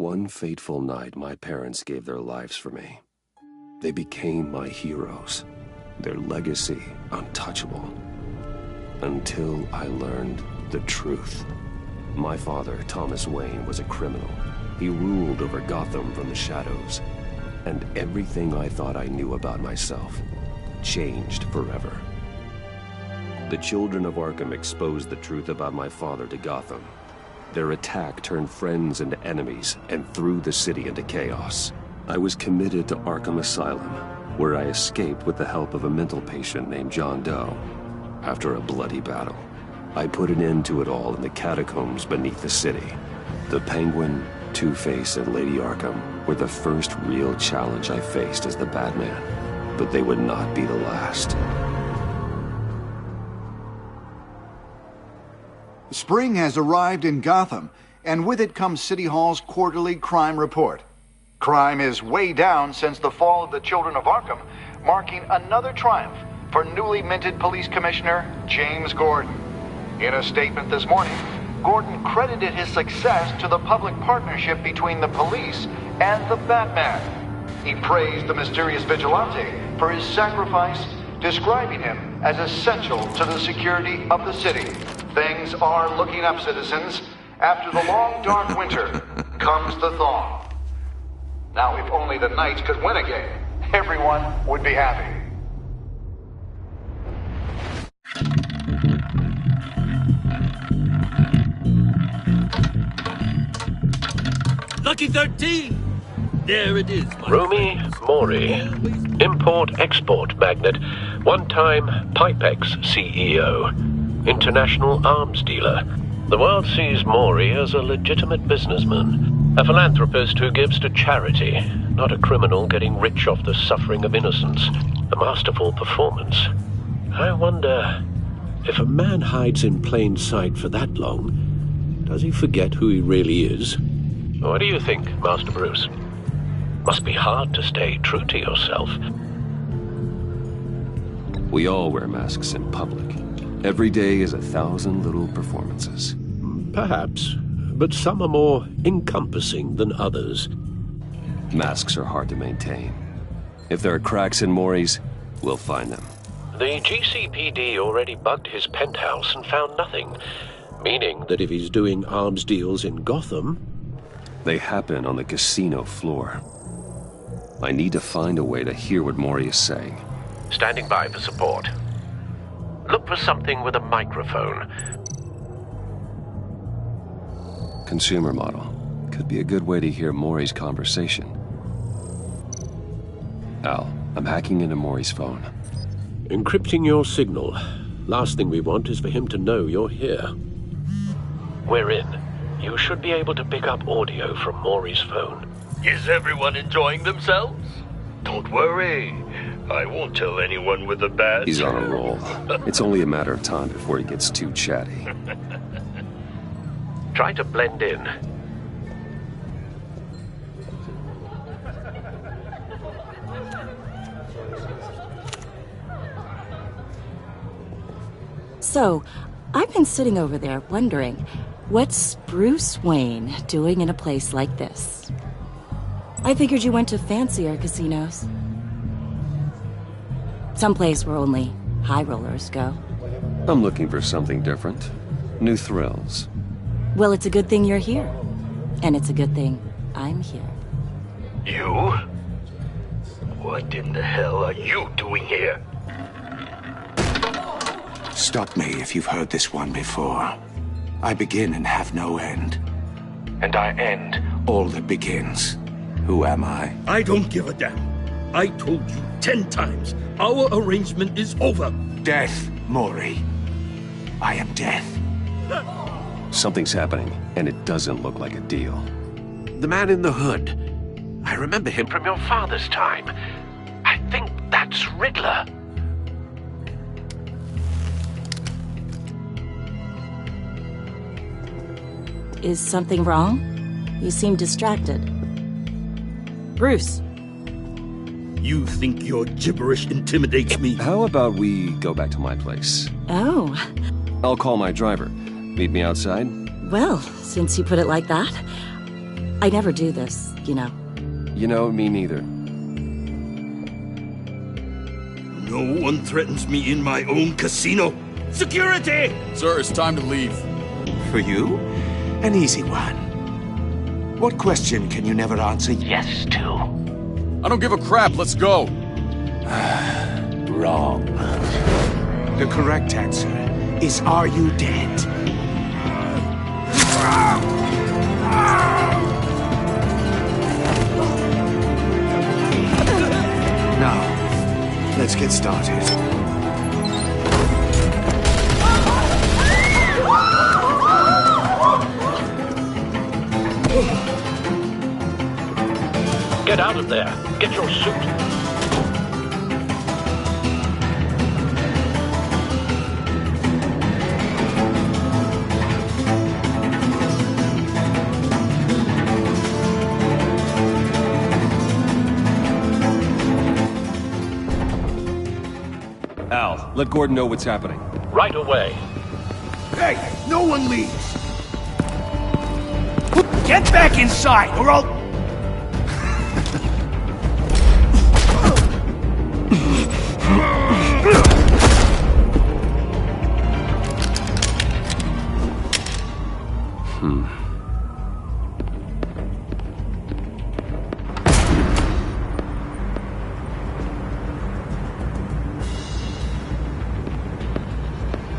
one fateful night, my parents gave their lives for me. They became my heroes, their legacy untouchable. Until I learned the truth. My father, Thomas Wayne, was a criminal. He ruled over Gotham from the shadows. And everything I thought I knew about myself changed forever. The children of Arkham exposed the truth about my father to Gotham. Their attack turned friends into enemies and threw the city into chaos. I was committed to Arkham Asylum, where I escaped with the help of a mental patient named John Doe. After a bloody battle, I put an end to it all in the catacombs beneath the city. The Penguin, Two-Face, and Lady Arkham were the first real challenge I faced as the Batman, but they would not be the last. Spring has arrived in Gotham, and with it comes City Hall's quarterly crime report. Crime is way down since the fall of the Children of Arkham, marking another triumph for newly minted Police Commissioner James Gordon. In a statement this morning, Gordon credited his success to the public partnership between the police and the Batman. He praised the mysterious vigilante for his sacrifice, describing him as essential to the security of the city. Things are looking up, citizens. After the long, dark winter comes the thaw. Now, if only the Knights could win again, everyone would be happy. Lucky 13! There it is. Rumi Mori, import-export magnate, one-time Pipex CEO, international arms dealer. The world sees Mori as a legitimate businessman, a philanthropist who gives to charity, not a criminal getting rich off the suffering of innocence. A masterful performance. I wonder, if a man hides in plain sight for that long, does he forget who he really is? What do you think, Master Bruce? Must be hard to stay true to yourself. We all wear masks in public. Every day is 1,000 little performances. Perhaps, but some are more encompassing than others. Masks are hard to maintain. If there are cracks in Mori's, we'll find them. The GCPD already bugged his penthouse and found nothing, meaning that if he's doing arms deals in Gotham... They happen on the casino floor. I need to find a way to hear what Mori is saying. Standing by for support. Look for something with a microphone. Consumer model. Could be a good way to hear Mori's conversation. Al, I'm hacking into Mori's phone. Encrypting your signal. Last thing we want is for him to know you're here. We're in. You should be able to pick up audio from Mori's phone. Is everyone enjoying themselves? Don't worry. I won't tell anyone with a badge. He's on a roll. It's only a matter of time before he gets too chatty. Try to blend in. So, I've been sitting over there wondering, what's Bruce Wayne doing in a place like this? I figured you went to fancier casinos. Someplace where only high rollers go. I'm looking for something different. New thrills. Well, it's a good thing you're here. And it's a good thing I'm here. You? What in the hell are you doing here? Stop me if you've heard this one before. I begin and have no end. And I end all that begins. Who am I? I don't give a damn. I told you 10 times. Our arrangement is over. Death, Mori. I am death. Something's happening, and it doesn't look like a deal. The man in the hood. I remember him from your father's time. I think that's Riddler. Is something wrong? You seem distracted. Bruce. You think your gibberish intimidates me? How about we go back to my place? Oh. I'll call my driver. Meet me outside? Well, since you put it like that. I never do this, you know. You know, me neither. No one threatens me in my own casino. Security! Sir, it's time to leave. For you, an easy one. What question can you never answer yes to? I don't give a crap, let's go. Wrong. The correct answer is, are you dead? Now, let's get started. Get out of there. Get your suit. Al, let Gordon know what's happening. Right away. Hey, no one leaves! Get back inside, or I'll...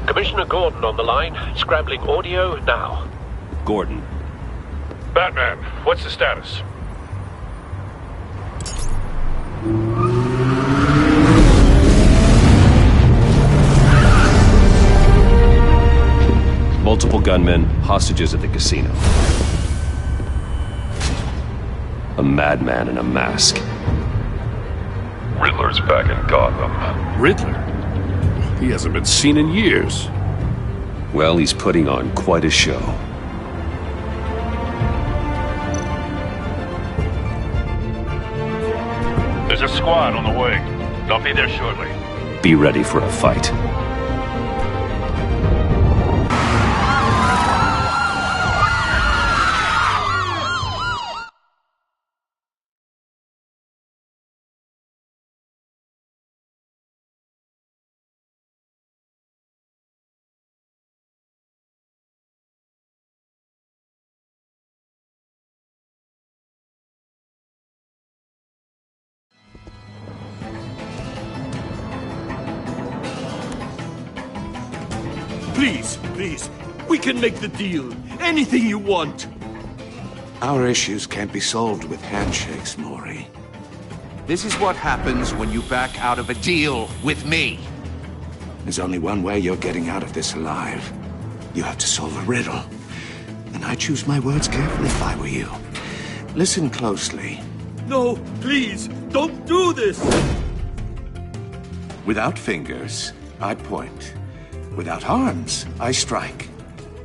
Commissioner Gordon on the line. Scrambling audio now. Gordon. Batman, what's the status? Multiple gunmen, hostages at the casino. A madman in a mask. Riddler's back in Gotham. Riddler? He hasn't been seen in years. Well, he's putting on quite a show. There's a squad on the way. They'll be there shortly. Be ready for a fight. Please, we can make the deal. Anything you want. Our issues can't be solved with handshakes, Maury. This is what happens when you back out of a deal with me. There's only one way you're getting out of this alive. You have to solve a riddle. And I choose my words carefully if I were you. Listen closely. No, please, don't do this! Without fingers, I point. Without arms, I strike.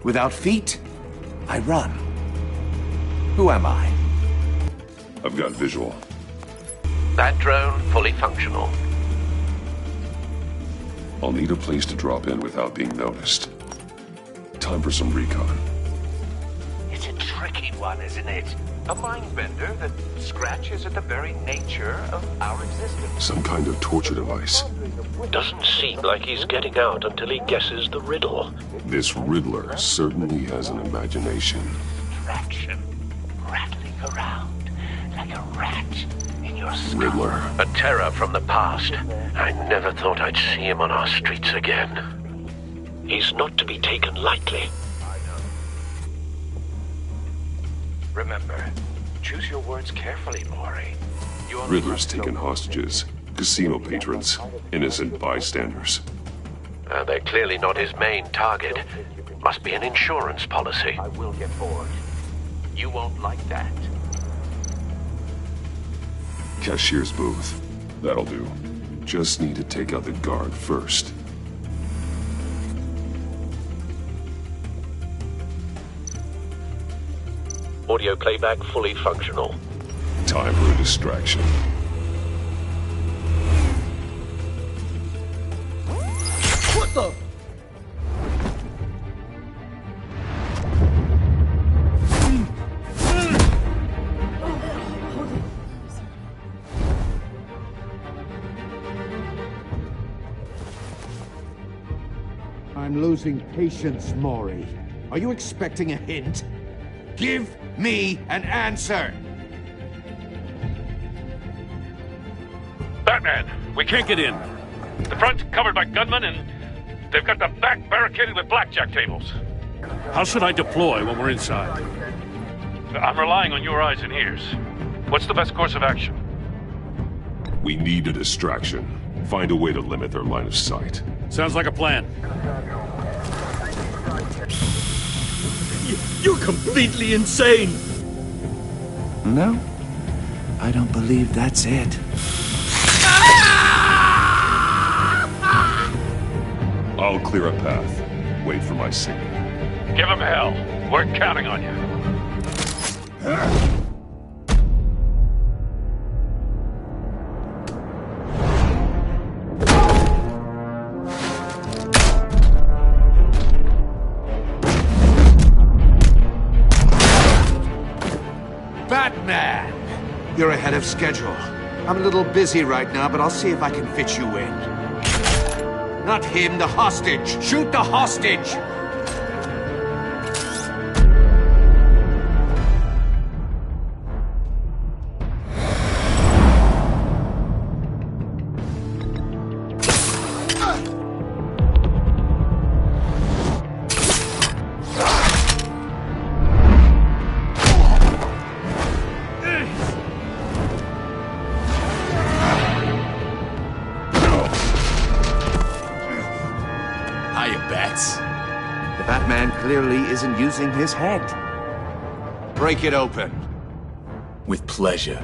Without feet, I run. Who am I? I've got visual. That drone fully functional. I'll need a place to drop in without being noticed. Time for some recon. It's a tricky one, isn't it? A mind bender that scratches at the very nature of our existence. Some kind of torture device. Doesn't seem like he's getting out until he guesses the riddle. This Riddler certainly has an imagination. Traction. Rattling around like a rat in your skull. Riddler. A terror from the past. I never thought I'd see him on our streets again. He's not to be taken lightly. Remember, choose your words carefully, Maury. Riddler's taken hostages. Casino patrons. Innocent bystanders. They're clearly not his main target. Must be an insurance policy. I will get bored. You won't like that. Cashier's booth. That'll do. Just need to take out the guard first. Audio playback fully functional. Time for a distraction. What the? I'm losing patience, Maury. Are you expecting a hint? Give me an answer! Batman, we can't get in. The front's covered by gunmen, and they've got the back barricaded with blackjack tables. How should I deploy when we're inside? I'm relying on your eyes and ears. What's the best course of action? We need a distraction. Find a way to limit their line of sight. Sounds like a plan. You're completely insane! No, I don't believe that's it. I'll clear a path. Wait for my signal. Give him hell. We're counting on you. Batman! You're ahead of schedule. I'm a little busy right now, but I'll see if I can fit you in. Not him, the hostage! Shoot the hostage! The Batman clearly isn't using his head. Break it open. With pleasure.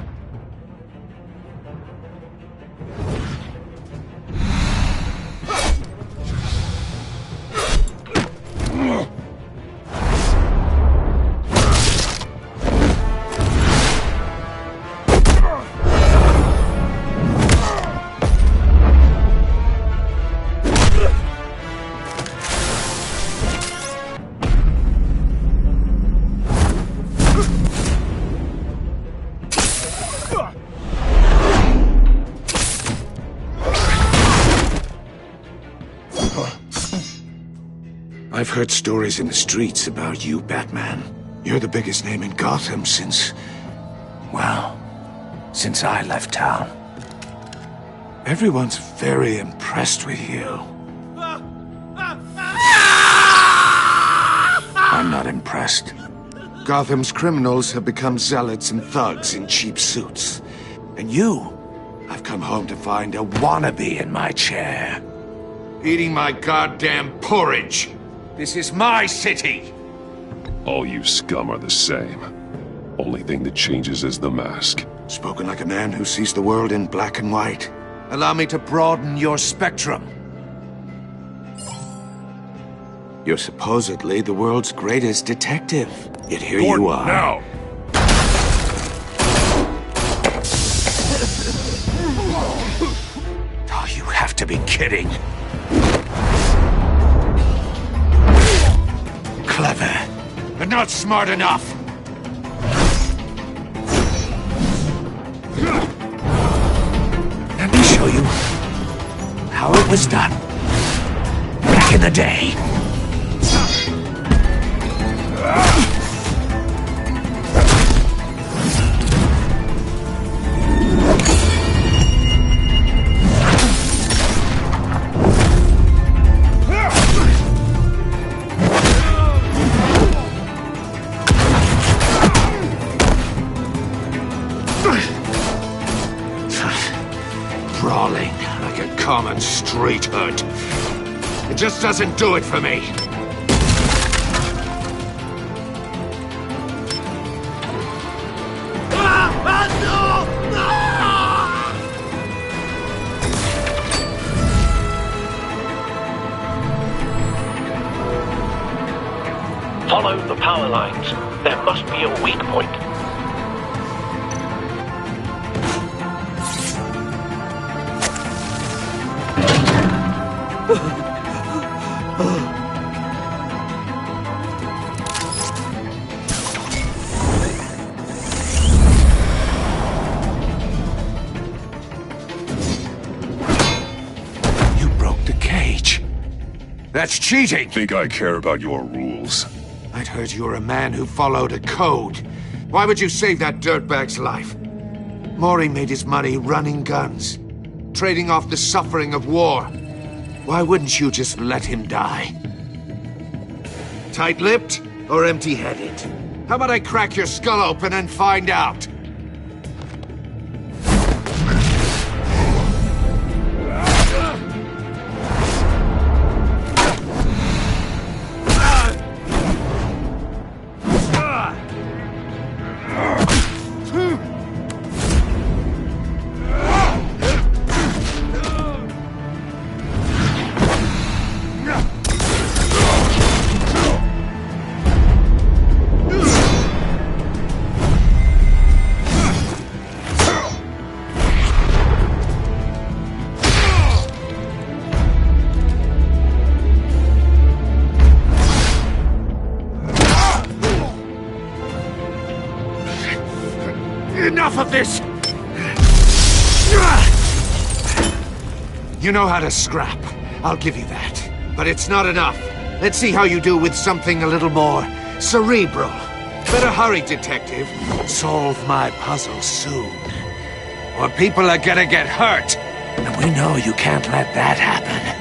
I've heard stories in the streets about you, Batman. You're the biggest name in Gotham since... well, since I left town. Everyone's very impressed with you. I'm not impressed. Gotham's criminals have become zealots and thugs in cheap suits. And you, I've come home to find a wannabe in my chair. Eating my goddamn porridge. This is my city! All you scum are the same. Only thing that changes is the mask. Spoken like a man who sees the world in black and white. Allow me to broaden your spectrum. You're supposedly the world's greatest detective. Yet here you are. Now! Oh, you have to be kidding. Clever, but not smart enough. Let me show you how it was done back in the day. Brawling like a common street hood. It just doesn't do it for me. Follow the power lines. There must be a weak point. That's cheating! Think I care about your rules? I'd heard you were a man who followed a code. Why would you save that dirtbag's life? Maury made his money running guns, trading off the suffering of war. Why wouldn't you just let him die? Tight-lipped or empty-headed? How about I crack your skull open and find out? Enough of this! You know how to scrap. I'll give you that. But it's not enough. Let's see how you do with something a little more cerebral. Better hurry, detective. Solve my puzzle soon. Or people are gonna get hurt. And we know you can't let that happen.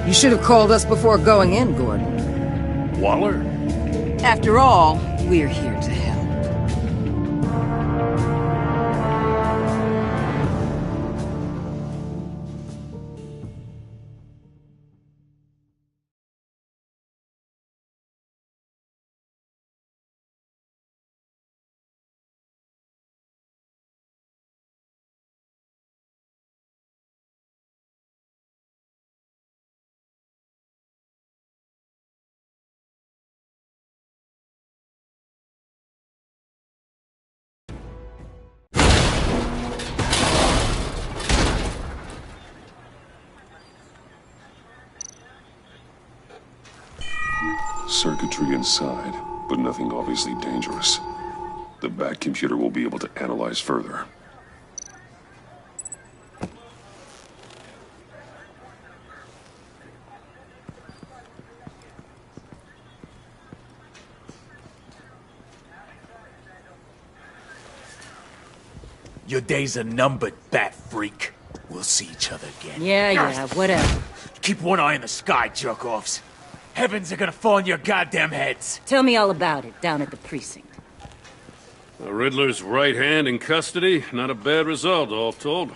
You should have called us before going in, Gordon. Waller? After all, we're here to help. Circuitry inside, but nothing obviously dangerous. The back computer will be able to analyze further. Your days are numbered, bat freak. We'll see each other again. Yeah, whatever. Keep one eye in the sky, jerk-offs. Heavens are gonna fall on your goddamn heads. Tell me all about it down at the precinct. The Riddler's right hand in custody. Not a bad result, all told.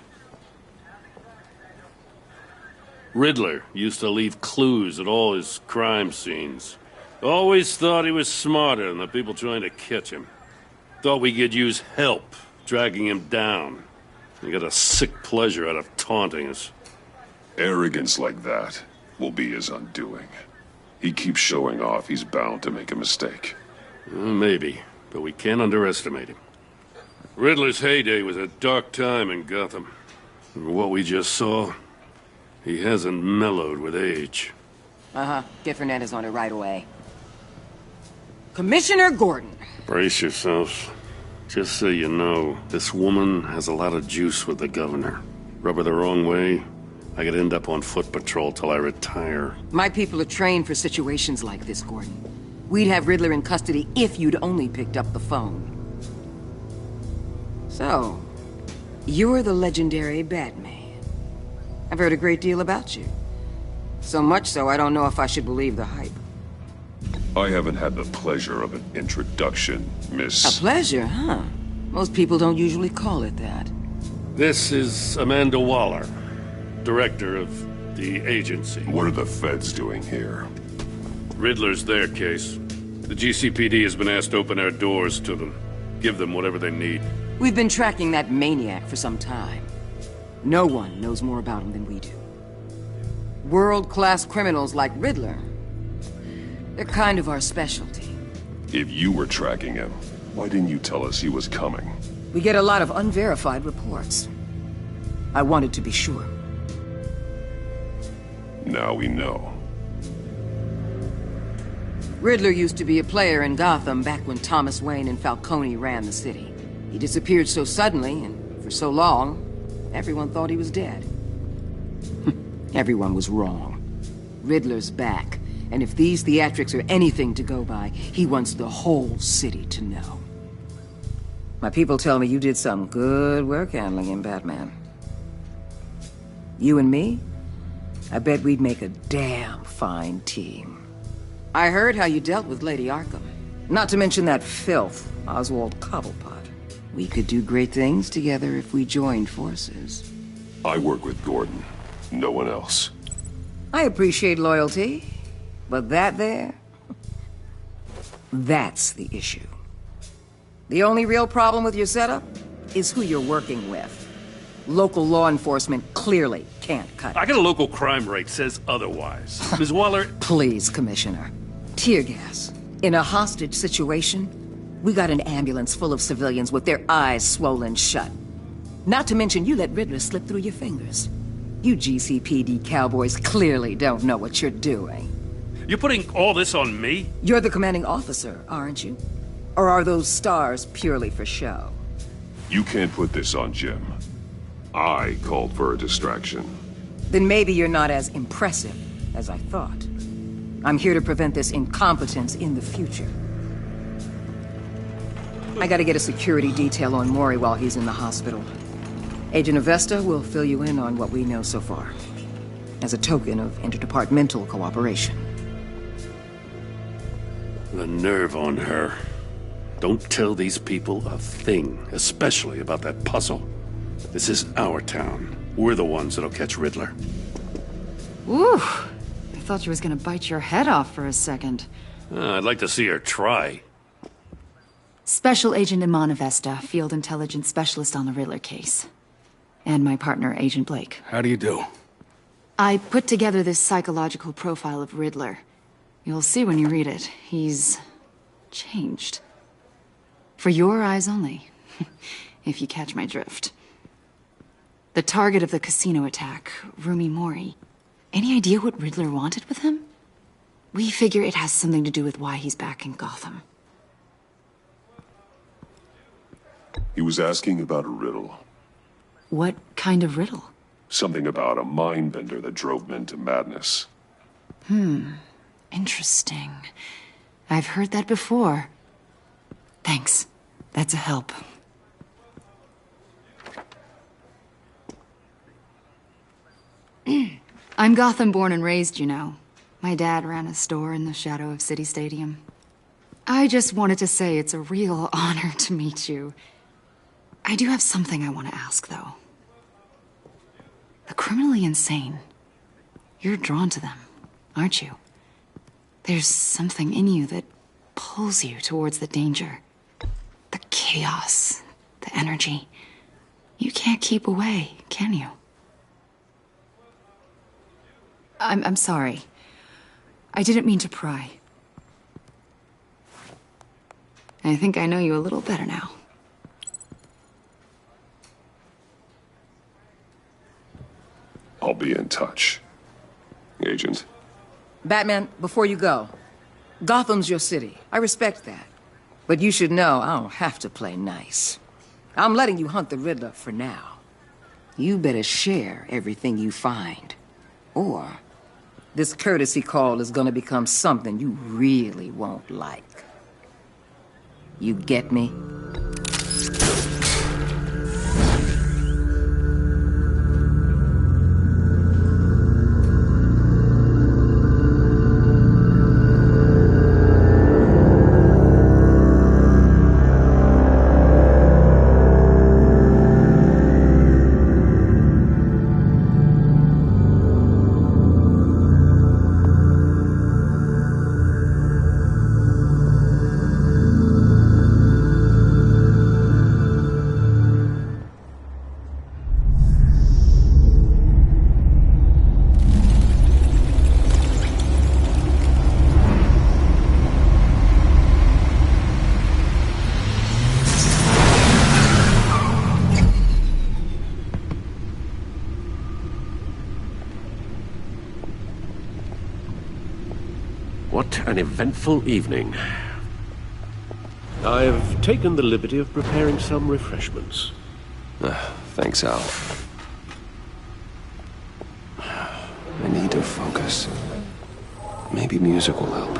Riddler used to leave clues at all his crime scenes. Always thought he was smarter than the people trying to catch him. Thought we could use help dragging him down. He got a sick pleasure out of taunting us. Arrogance like that will be his undoing. He keeps showing off, he's bound to make a mistake. Maybe, but we can't underestimate him. Riddler's heyday was a dark time in Gotham. And what we just saw, he hasn't mellowed with age. Get Fernandez on it right away. Commissioner Gordon. Brace yourselves. Just so you know, this woman has a lot of juice with the governor. Rub her the wrong way, I could end up on foot patrol till I retire. My people are trained for situations like this, Gordon. We'd have Riddler in custody if you'd only picked up the phone. So, you're the legendary Batman. I've heard a great deal about you. So much so, I don't know if I should believe the hype. I haven't had the pleasure of an introduction, Miss... A pleasure, huh? Most people don't usually call it that. This is Amanda Waller, director of The agency. What are the feds doing here? Riddler's their case. The GCPD has been asked to open our doors to them. Give them whatever they need. We've been tracking that maniac for some time. No one knows more about him than we do. World-class criminals like Riddler. They're kind of our specialty. If you were tracking him, why didn't you tell us he was coming? We get a lot of unverified reports. I wanted to be sure. Now we know. Riddler used to be a player in Gotham back when Thomas Wayne and Falcone ran the city. He disappeared so suddenly and for so long, everyone thought he was dead. Everyone was wrong. Riddler's back, and if these theatrics are anything to go by, he wants the whole city to know. My people tell me you did some good work handling him, Batman. You and me? I bet we'd make a damn fine team. I heard how you dealt with Lady Arkham. Not to mention that filth, Oswald Cobblepot. We could do great things together if we joined forces. I work with Gordon. No one else. I appreciate loyalty, but that there... that's the issue. The only real problem with your setup is who you're working with. Local law enforcement clearly can't cut it. I got a local crime rate says otherwise. Ms. Waller... Please, Commissioner. Tear gas. In a hostage situation, we got an ambulance full of civilians with their eyes swollen shut. Not to mention you let Riddler slip through your fingers. You GCPD cowboys clearly don't know what you're doing. You're putting all this on me? You're the commanding officer, aren't you? Or are those stars purely for show? You can't put this on Jim. I called for a distraction. Then maybe you're not as impressive as I thought. I'm here to prevent this incompetence in the future. I gotta get a security detail on Mori while he's in the hospital. Agent Avesta will fill you in on what we know so far, as a token of interdepartmental cooperation. The nerve on her. Don't tell these people a thing, especially about that puzzle. This is our town. We're the ones that'll catch Riddler. Ooh, I thought she was gonna bite your head off for a second. I'd like to see her try. Special Agent Iman Avesta, Field Intelligence Specialist on the Riddler case. And my partner, Agent Blake. How do you do? I put together this psychological profile of Riddler. You'll see when you read it. He's... changed. For your eyes only, if you catch my drift. The target of the casino attack, Rumi Mori. Any idea what Riddler wanted with him? We figure it has something to do with why he's back in Gotham. He was asking about a riddle. What kind of riddle? Something about a mind bender that drove men to madness. Interesting. I've heard that before. Thanks. That's a help. I'm Gotham born and raised, you know. My dad ran a store in the shadow of City Stadium. I just wanted to say it's a real honor to meet you. I do have something I want to ask, though. The criminally insane. You're drawn to them, aren't you? There's something in you that pulls you towards the danger. The chaos, the energy. You can't keep away, can you? I'm sorry. I didn't mean to pry. I think I know you a little better now. I'll be in touch. Agent. Batman, before you go, Gotham's your city. I respect that. But you should know I don't have to play nice. I'm letting you hunt the Riddler for now. You better share everything you find. Or this courtesy call is gonna become something you really won't like. You get me? What an eventful evening. I've taken the liberty of preparing some refreshments. Thanks, Al. I need to focus. Maybe music will help.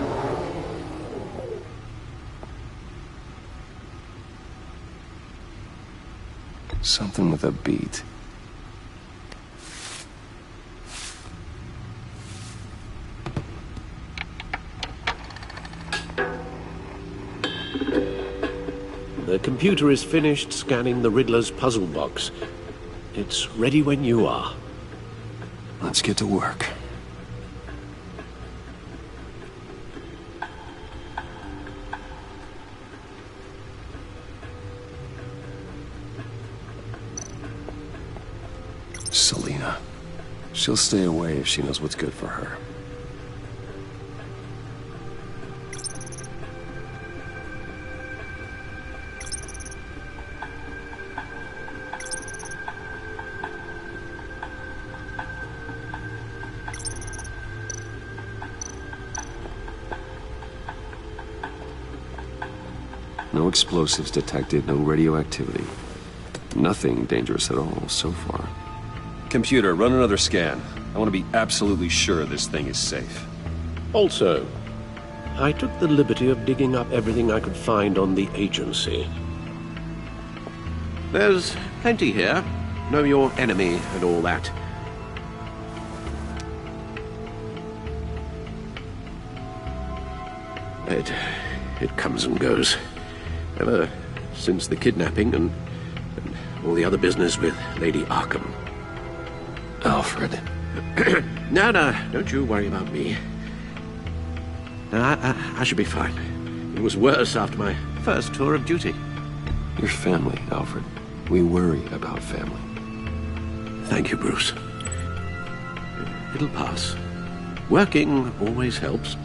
Something with a beat. The computer is finished scanning the Riddler's puzzle box. It's ready when you are. Let's get to work. Selina. She'll stay away if she knows what's good for her. No explosives detected, no radioactivity. Nothing dangerous at all so far. Computer, run another scan. I want to be absolutely sure this thing is safe. Also, I took the liberty of digging up everything I could find on the agency. There's plenty here. Know your enemy and all that. It comes and goes. Ever since the kidnapping and all the other business with Lady Arkham. Alfred. No, don't you worry about me. No, I should be fine. It was worse after my first tour of duty. Your family, Alfred. We worry about family. Thank you, Bruce. It'll pass. Working always helps.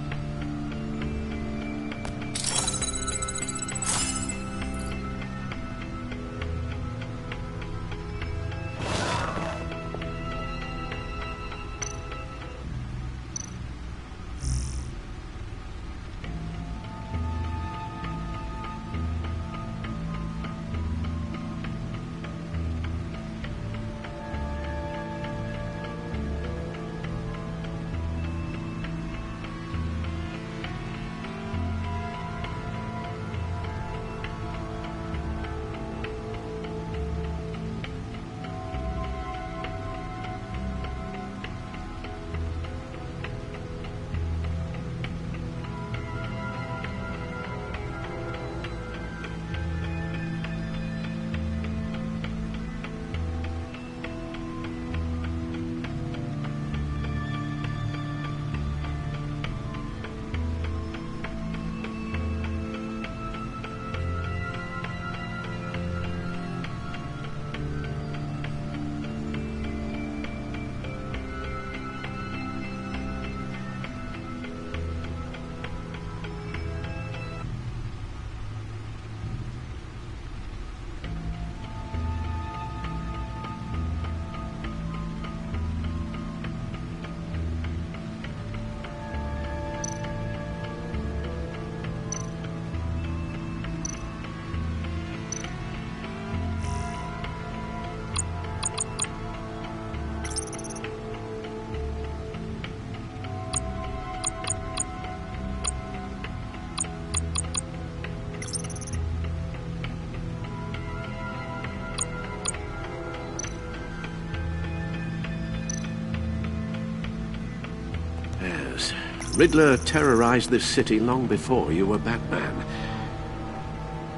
Riddler terrorized this city long before you were Batman.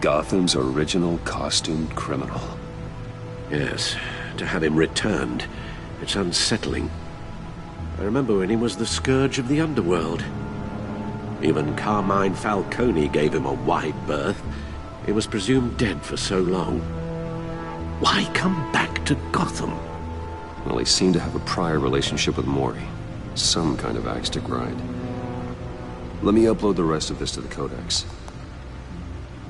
Gotham's original costumed criminal. Yes, to have him returned, it's unsettling. I remember when he was the scourge of the underworld. Even Carmine Falcone gave him a wide berth. He was presumed dead for so long. Why come back to Gotham? Well, he seemed to have a prior relationship with Mori. Some kind of axe to grind. Let me upload the rest of this to the Codex.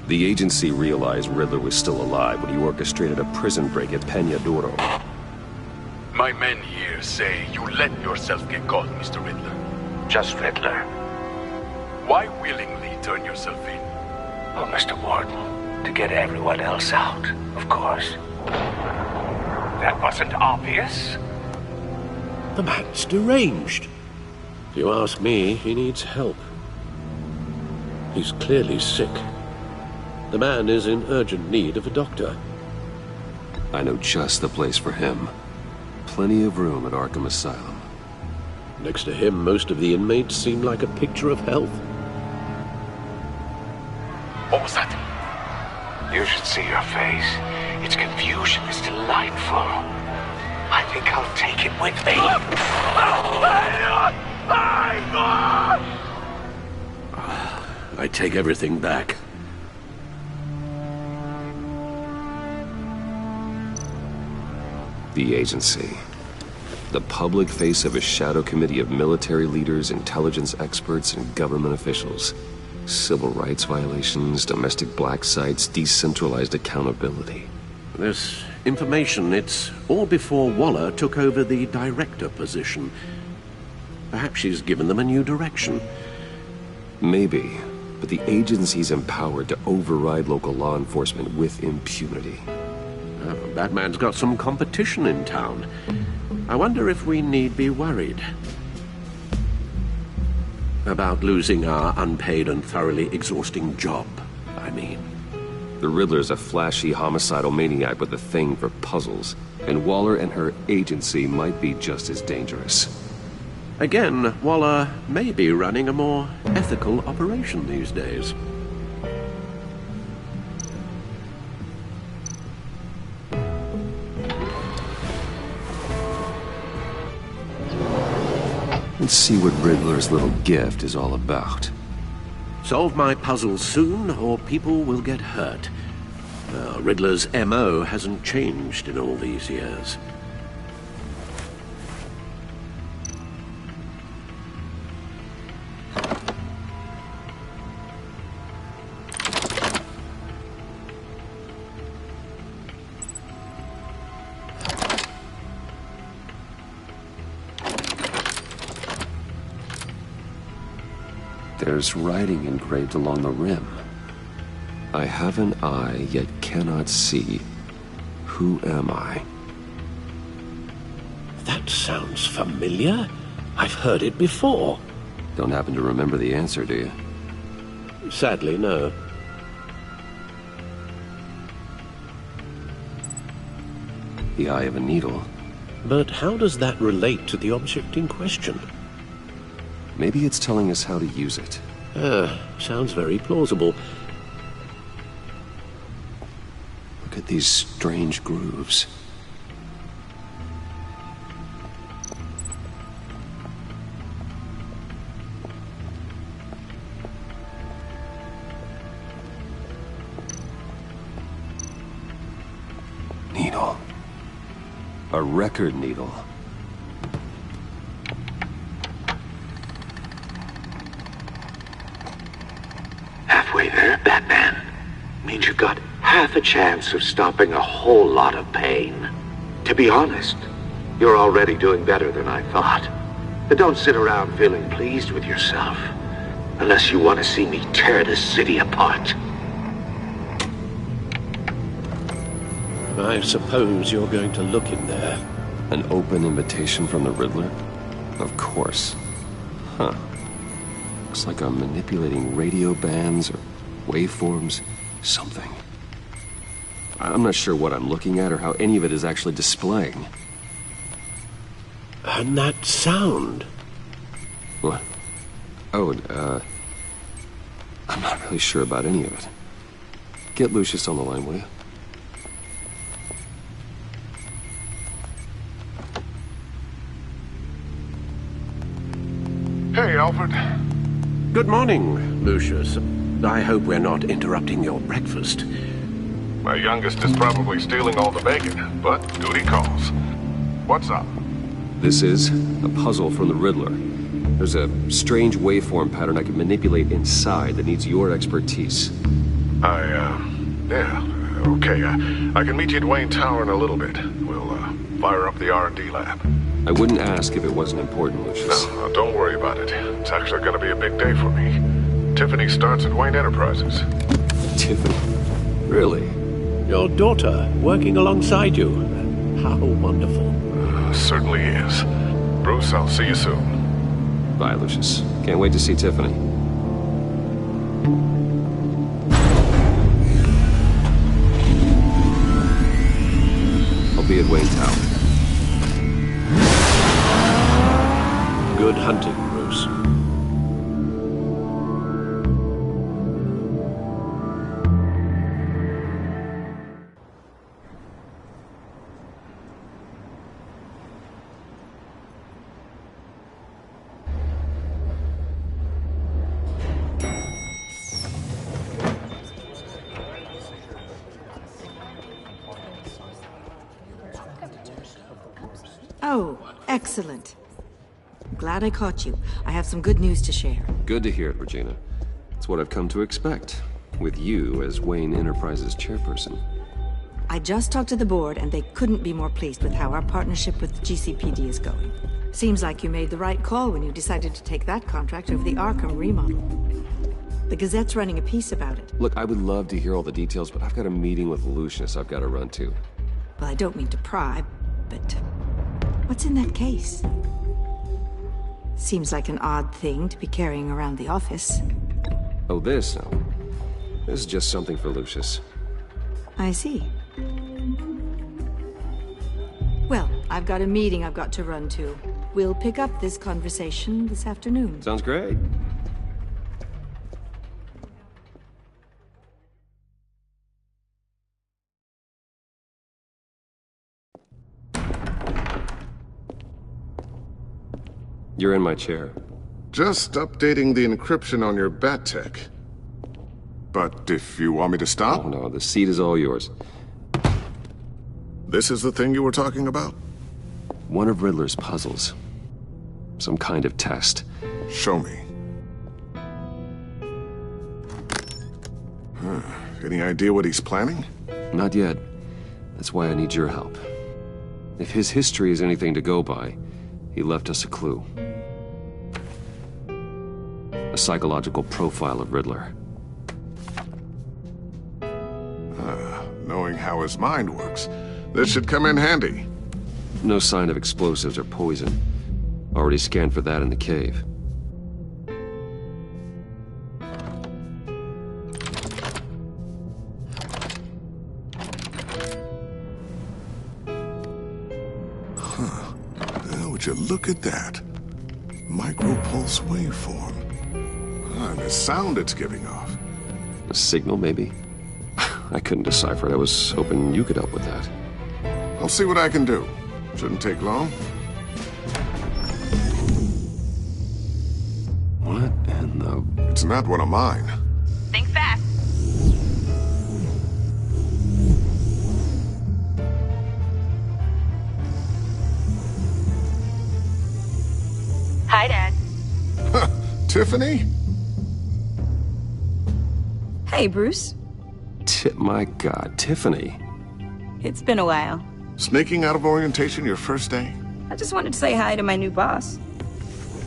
The agency realized Riddler was still alive when he orchestrated a prison break at Peña Duro. My men here say you let yourself get caught, Mr. Riddler. Just Riddler. Why willingly turn yourself in? Oh, Mr. Warden, to get everyone else out, of course. That wasn't obvious. The man's deranged. If you ask me, he needs help. He's clearly sick. The man is in urgent need of a doctor. I know just the place for him. Plenty of room at Arkham Asylum. Next to him, most of the inmates seem like a picture of health. What was that? You should see your face. Its confusion is delightful. I think I'll take it with me. I take everything back. The agency. The public face of a shadow committee of military leaders, intelligence experts, and government officials. Civil rights violations, domestic black sites, decentralized accountability. This information, it's all before Waller took over the director position. Perhaps she's given them a new direction. Maybe, but the agency's empowered to override local law enforcement with impunity. Batman's got some competition in town. I wonder if we need be worried about losing our unpaid and thoroughly exhausting job, I mean. The Riddler's a flashy homicidal maniac with a thing for puzzles, and Waller and her agency might be just as dangerous. Again, Waller may be running a more ethical operation these days. Let's see what Riddler's little gift is all about. Solve my puzzles soon, or people will get hurt. Riddler's M.O. hasn't changed in all these years. There's writing engraved along the rim. I have an eye, yet cannot see. Who am I? That sounds familiar. I've heard it before. Don't happen to remember the answer, do you? Sadly, no. The eye of a needle. But how does that relate to the object in question? Maybe it's telling us how to use it. Sounds very plausible. Look at these strange grooves. Needle. A record needle. Halfway there, Batman. Means you got half a chance of stopping a whole lot of pain. To be honest, you're already doing better than I thought. But don't sit around feeling pleased with yourself. Unless you want to see me tear this city apart. I suppose you're going to look in there. An open invitation from the Riddler? Of course. Huh. Looks like I'm manipulating radio bands or waveforms. Something. I'm not sure what I'm looking at or how any of it is actually displaying. And that sound? What? Oh, I'm not really sure about any of it. Get Lucius on the line, will you? Hey, Alfred. Good morning, Lucius. I hope we're not interrupting your breakfast. My youngest is probably stealing all the bacon, but duty calls. What's up? This is a puzzle from the Riddler. There's a strange waveform pattern I can manipulate inside that needs your expertise. Yeah, okay. I can meet you at Wayne Tower in a little bit. We'll, fire up the R&D lab. I wouldn't ask if it wasn't important, Lucius. No, don't worry about it. It's actually gonna be a big day for me. Tiffany starts at Wayne Enterprises. Tiffany? Really? Your daughter working alongside you. How wonderful. Certainly is. Bruce, I'll see you soon. Bye, Lucius. Can't wait to see Tiffany. I'll be at Wayne Tower. Good hunting, Bruce. Oh, excellent. Glad I caught you. I have some good news to share. Good to hear it, Regina. It's what I've come to expect, with you as Wayne Enterprises chairperson. I just talked to the board, and they couldn't be more pleased with how our partnership with GCPD is going. Seems like you made the right call when you decided to take that contract over the Arkham remodel. The Gazette's running a piece about it. Look, I would love to hear all the details, but I've got a meeting with Lucius I've got to run to. Well, I don't mean to pry, but what's in that case? Seems like an odd thing to be carrying around the office. Oh, this? No. This is just something for Lucius. I see. Well, I've got a meeting I've got to run to. We'll pick up this conversation this afternoon. Sounds great. You're in my chair. Just updating the encryption on your bat tech. But if you want me to stop? Oh, no, the seat is all yours. This is the thing you were talking about? One of Riddler's puzzles. Some kind of test. Show me. Any idea what he's planning? Not yet. That's why I need your help. If his history is anything to go by, he left us a clue. A psychological profile of Riddler. Knowing how his mind works, this should come in handy. No sign of explosives or poison. Already scanned for that in the cave. Would you look at that? Micropulse waveform. And the sound it's giving off. A signal, maybe? I couldn't decipher it. I was hoping you could help with that. I'll see what I can do. Shouldn't take long. What in the... It's not one of mine. Think fast. Hi, Dad. Tiffany? Hey, Bruce. My God, Tiffany. It's been a while. Sneaking out of orientation your first day? I just wanted to say hi to my new boss.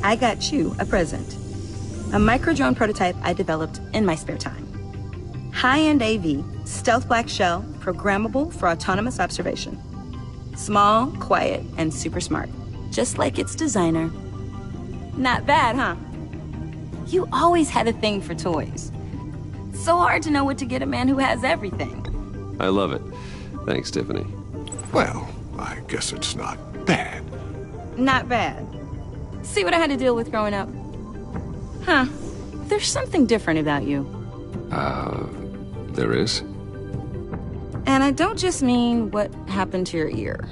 I got you a present. A micro-drone prototype I developed in my spare time. High-end AV, stealth black shell, programmable for autonomous observation. Small, quiet, and super smart. Just like its designer. Not bad, huh? You always had a thing for toys. So hard to know what to get a man who has everything. I love it. Thanks, Tiffany. Well, I guess it's not bad. Not bad. See what I had to deal with growing up? Huh. There's something different about you. There is? And I don't just mean what happened to your ear.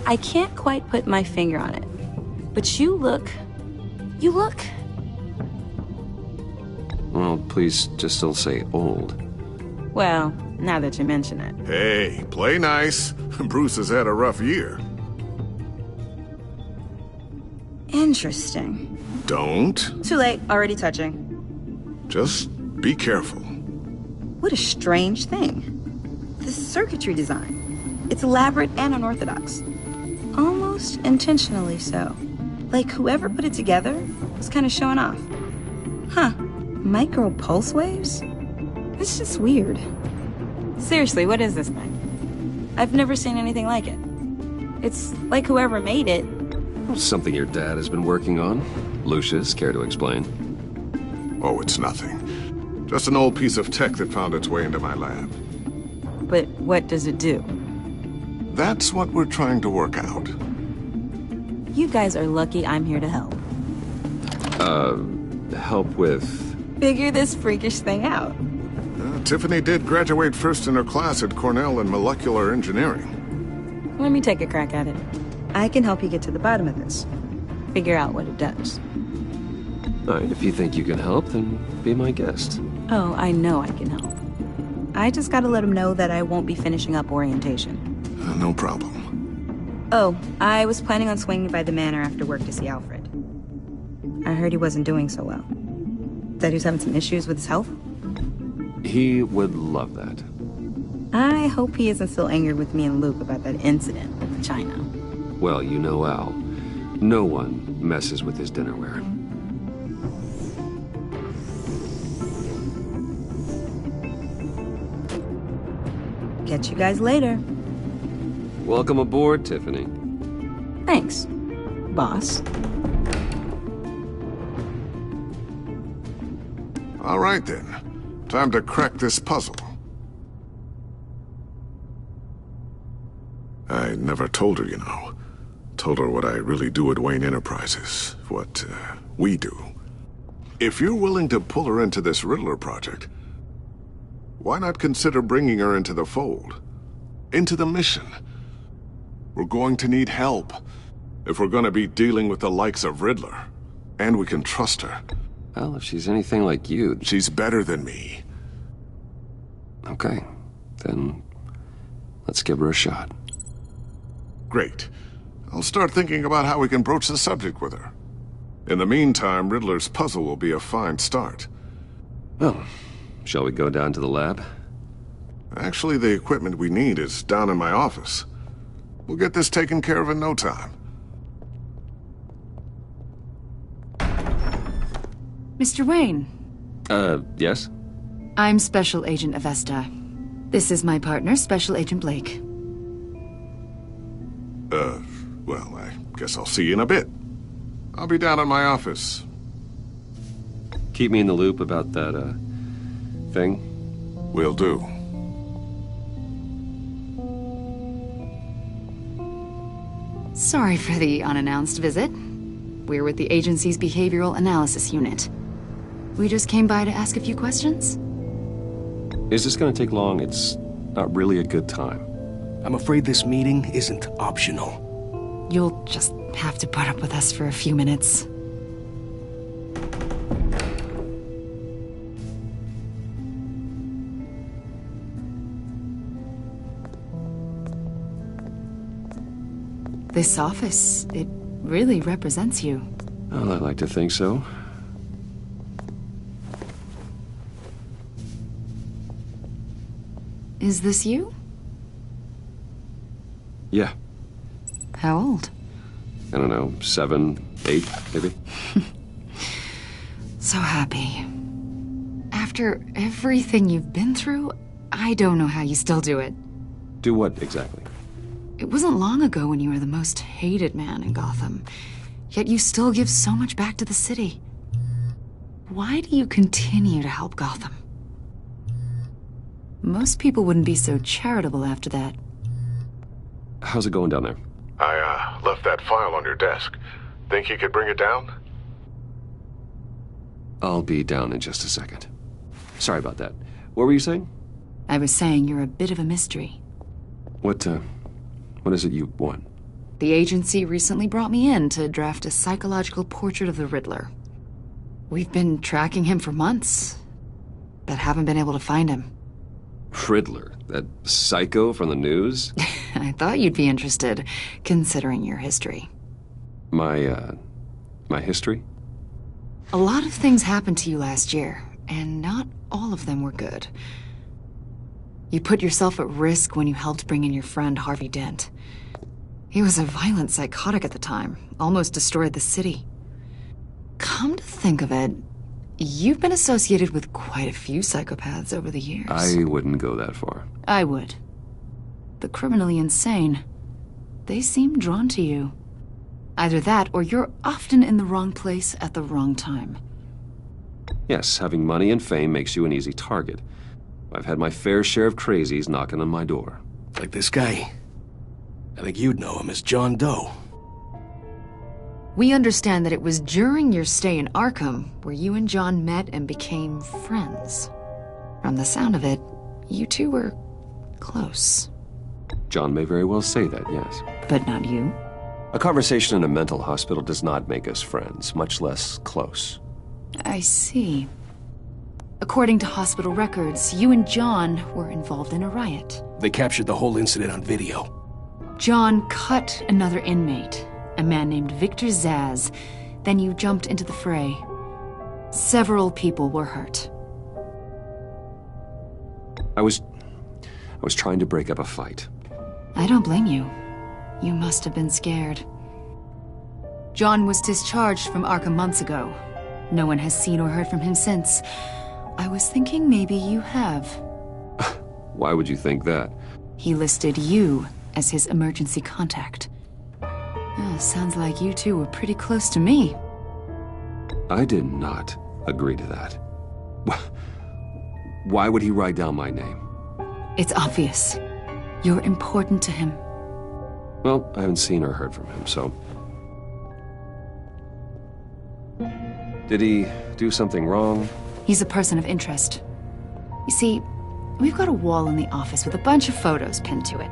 I can't quite put my finger on it. But you look... Well, please just don't say old. Well, now that you mention it. Hey, play nice. Bruce has had a rough year. Interesting. Don't. Too late, already touching. Just be careful. What a strange thing. The circuitry design. It's elaborate and unorthodox. Almost intentionally so. Like whoever put it together was kind of showing off. Huh. Micro pulse waves? It's just weird. Seriously, what is this thing? I've never seen anything like it. It's like whoever made it. Something your dad has been working on. Lucius, care to explain? Oh, it's nothing. Just an old piece of tech that found its way into my lab. But what does it do? That's what we're trying to work out. You guys are lucky I'm here to help. Help with... Figure this freakish thing out. Tiffany did graduate first in her class at Cornell in molecular engineering. Let me take a crack at it. I can help you get to the bottom of this. Figure out what it does. Alright, if you think you can help, then be my guest. Oh, I know I can help. I just gotta let him know that I won't be finishing up orientation. No problem. Oh, I was planning on swinging by the manor after work to see Alfred. I heard he wasn't doing so well. Said he was having some issues with his health. He would love that. I hope he isn't still angered with me and Luke about that incident with China. Well, you know Al. No one messes with his dinnerware. Catch you guys later. Welcome aboard, Tiffany. Thanks, boss. All right, then. Time to crack this puzzle. I never told her, you know. Told her what I really do at Wayne Enterprises. What, we do. If you're willing to pull her into this Riddler project, why not consider bringing her into the fold? Into the mission? We're going to need help if we're going to be dealing with the likes of Riddler. And we can trust her. Well, if she's anything like you... She's better than me. Okay. Then let's give her a shot. Great. I'll start thinking about how we can broach the subject with her. In the meantime, Riddler's puzzle will be a fine start. Well, shall we go down to the lab? Actually, the equipment we need is down in my office. We'll get this taken care of in no time. Mr. Wayne. Yes? I'm Special Agent Avesta. This is my partner, Special Agent Blake. Well, I guess I'll see you in a bit. I'll be down in my office. Keep me in the loop about that, thing? Will do. Sorry for the unannounced visit. We're with the agency's Behavioral Analysis Unit. We just came by to ask a few questions. Is this gonna take long? It's not really a good time. I'm afraid this meeting isn't optional. You'll just have to put up with us for a few minutes. This office, it really represents you. Well, I like to think so. Is this you? Yeah. How old? I don't know, 7, 8, maybe? So happy. After everything you've been through, I don't know how you still do it. Do what, exactly? It wasn't long ago when you were the most hated man in Gotham, yet you still give so much back to the city. Why do you continue to help Gotham? Most people wouldn't be so charitable after that. How's it going down there? I, left that file on your desk. Think you could bring it down? I'll be down in just a second. Sorry about that. What were you saying? I was saying you're a bit of a mystery. What is it you want? The agency recently brought me in to draft a psychological portrait of the Riddler. We've been tracking him for months, but haven't been able to find him. Riddler? That psycho from the news? I thought you'd be interested, considering your history. My history? A lot of things happened to you last year, and not all of them were good. You put yourself at risk when you helped bring in your friend Harvey Dent. He was a violent psychotic at the time, almost destroyed the city. Come to think of it, You've been associated with quite a few psychopaths over the years. I wouldn't go that far. I would. The criminally insane. They seem drawn to you. Either that, or you're often in the wrong place at the wrong time. Yes, having money and fame makes you an easy target. I've had my fair share of crazies knocking on my door. Like this guy. I think you'd know him as John Doe. We understand that it was during your stay in Arkham where you and John met and became friends. From the sound of it, you two were close. John may very well say that, yes. But not you? A conversation in a mental hospital does not make us friends, much less close. I see. According to hospital records, you and John were involved in a riot. They captured the whole incident on video. John cut another inmate, a man named Victor Zaz. Then you jumped into the fray. Several people were hurt. I was trying to break up a fight. I don't blame you. You must have been scared. John was discharged from Arkham months ago. No one has seen or heard from him since. I was thinking maybe you have. Why would you think that? He listed you as his emergency contact. Sounds like you two were pretty close to me. I did not agree to that. Why would he write down my name? It's obvious. You're important to him. Well, I haven't seen or heard from him, so... Did he do something wrong? He's a person of interest. You see, we've got a wall in the office with a bunch of photos pinned to it.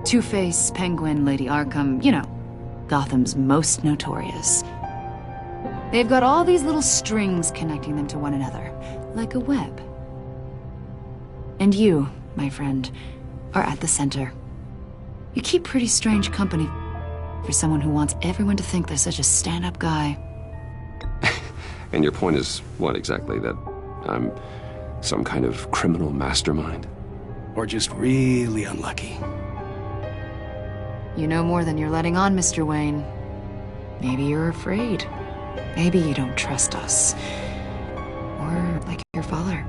Two-Face, Penguin, Lady Arkham, you know, Gotham's most notorious. They've got all these little strings connecting them to one another, like a web. And you, my friend, are at the center. You keep pretty strange company for someone who wants everyone to think they're such a stand-up guy. And your point is what exactly? That I'm some kind of criminal mastermind? Or just really unlucky? You know more than you're letting on, Mr. Wayne. Maybe you're afraid. Maybe you don't trust us. Or, like your father,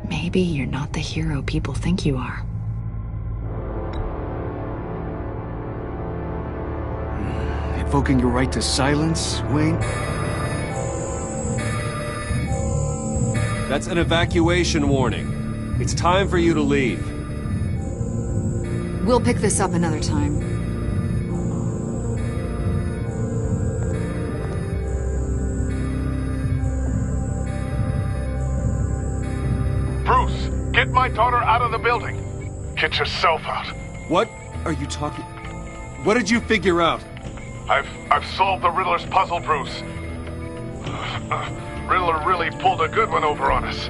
maybe you're not the hero people think you are. Invoking your right to silence, Wayne? That's an evacuation warning. It's time for you to leave. We'll pick this up another time. Bruce, get my daughter out of the building. Get yourself out. What are you talking... What did you figure out? I've solved the Riddler's puzzle, Bruce. Riddler really pulled a good one over on us.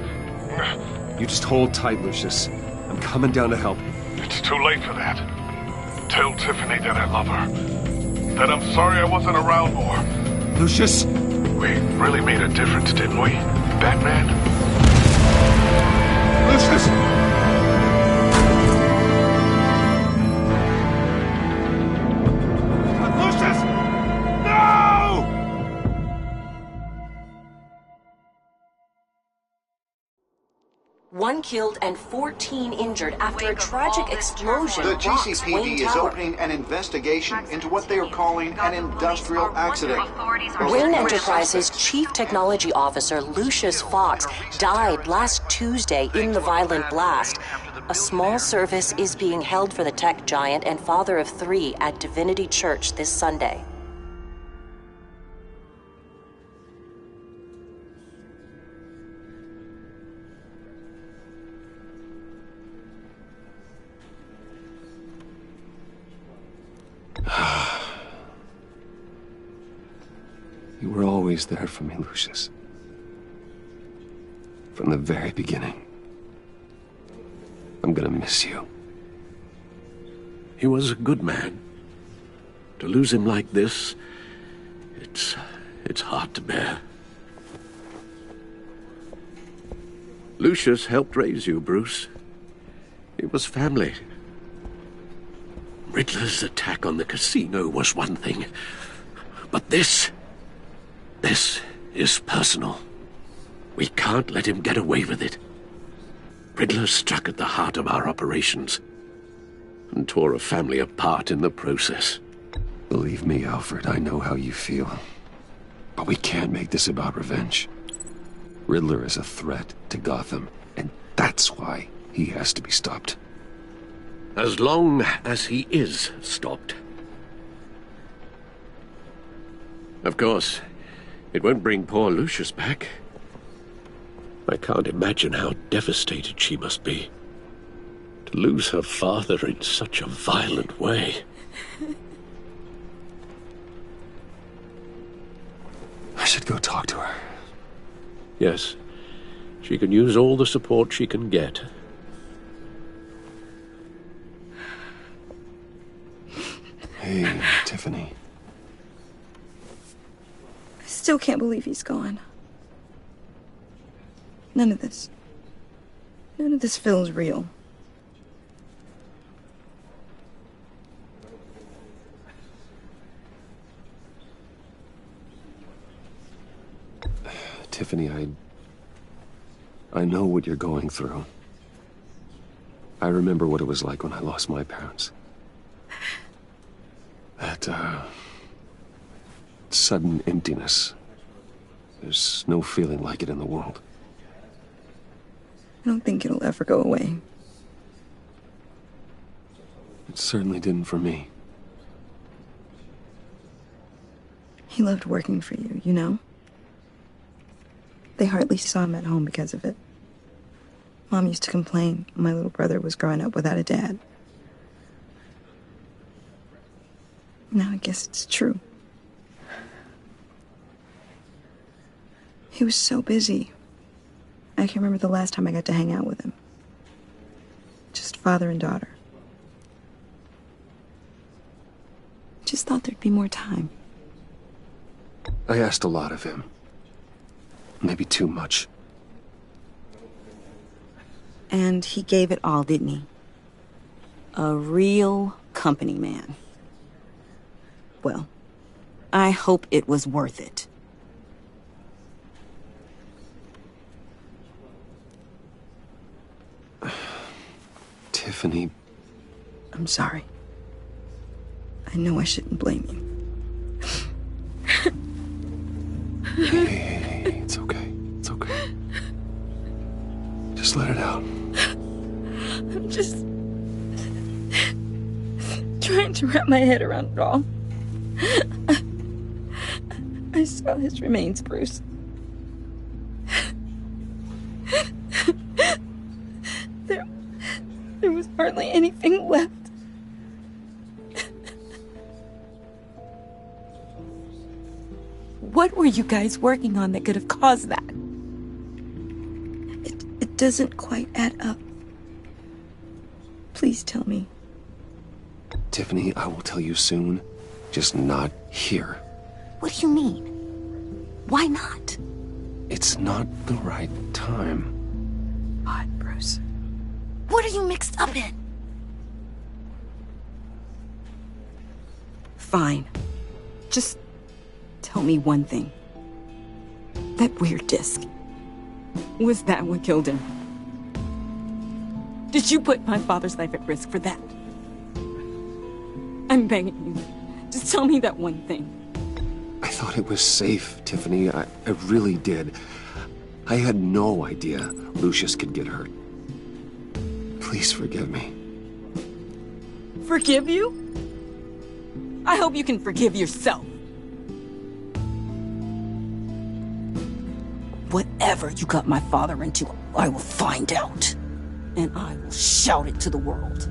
You just hold tight, Lucius. I'm coming down to help you. It's too late for that. Tell Tiffany that I love her. That I'm sorry I wasn't around more. Lucius! We really made a difference, didn't we, Batman? Lucius! One killed and 14 injured after a tragic explosion. The rocks GCPD Wayne is Tower. opening an investigation into what they are calling an industrial accident. Wayne Enterprises' Chief Technology Officer Lucius Fox died last Tuesday in the violent blast. A small service is being held for the tech giant and father of 3 at Divinity Church this Sunday. You were always there for me, Lucius. From the very beginning. I'm gonna miss you. He was a good man. To lose him like this, it's hard to bear. Lucius helped raise you, Bruce. It was family. Riddler's attack on the casino was one thing, but this is personal. We can't let him get away with it. Riddler struck at the heart of our operations and tore a family apart in the process. Believe me, Alfred, I know how you feel. But we can't make this about revenge. Riddler is a threat to Gotham, and that's why he has to be stopped. As long as he is stopped. Of course, it won't bring poor Lucius back. I can't imagine how devastated she must be. To lose her father in such a violent way. I should go talk to her. Yes, she can use all the support she can get. Hey, Tiffany. I still can't believe he's gone. None of this feels real. Tiffany, I know what you're going through. I remember what it was like when I lost my parents. That, sudden emptiness. There's no feeling like it in the world. I don't think it'll ever go away. It certainly didn't for me. He loved working for you, you know? They hardly saw him at home because of it. Mom used to complain my little brother was growing up without a dad. Now I guess it's true. He was so busy. I can't remember the last time I got to hang out with him. Just father and daughter. Just thought there'd be more time. I asked a lot of him. Maybe too much. And he gave it all, didn't he? A real company man. Well, I hope it was worth it. Tiffany. I'm sorry. I know I shouldn't blame you. Hey, it's okay. It's okay. Just let it out. I'm just trying to wrap my head around it all. I saw his remains, Bruce. There was hardly anything left. What were you guys working on that could have caused that? It doesn't quite add up. Please tell me. Tiffany, I will tell you soon. Just not here. What do you mean? Why not? It's not the right time. God, Bruce. What are you mixed up in? Fine. Just tell me one thing. That weird disc. Was that what killed him? Did you put my father's life at risk for that? I'm begging you. Just tell me that one thing. I thought it was safe, Tiffany. I really did. I had no idea Lucius could get hurt. Please forgive me. Forgive you? I hope you can forgive yourself. Whatever you got my father into, I will find out. And I will shout it to the world.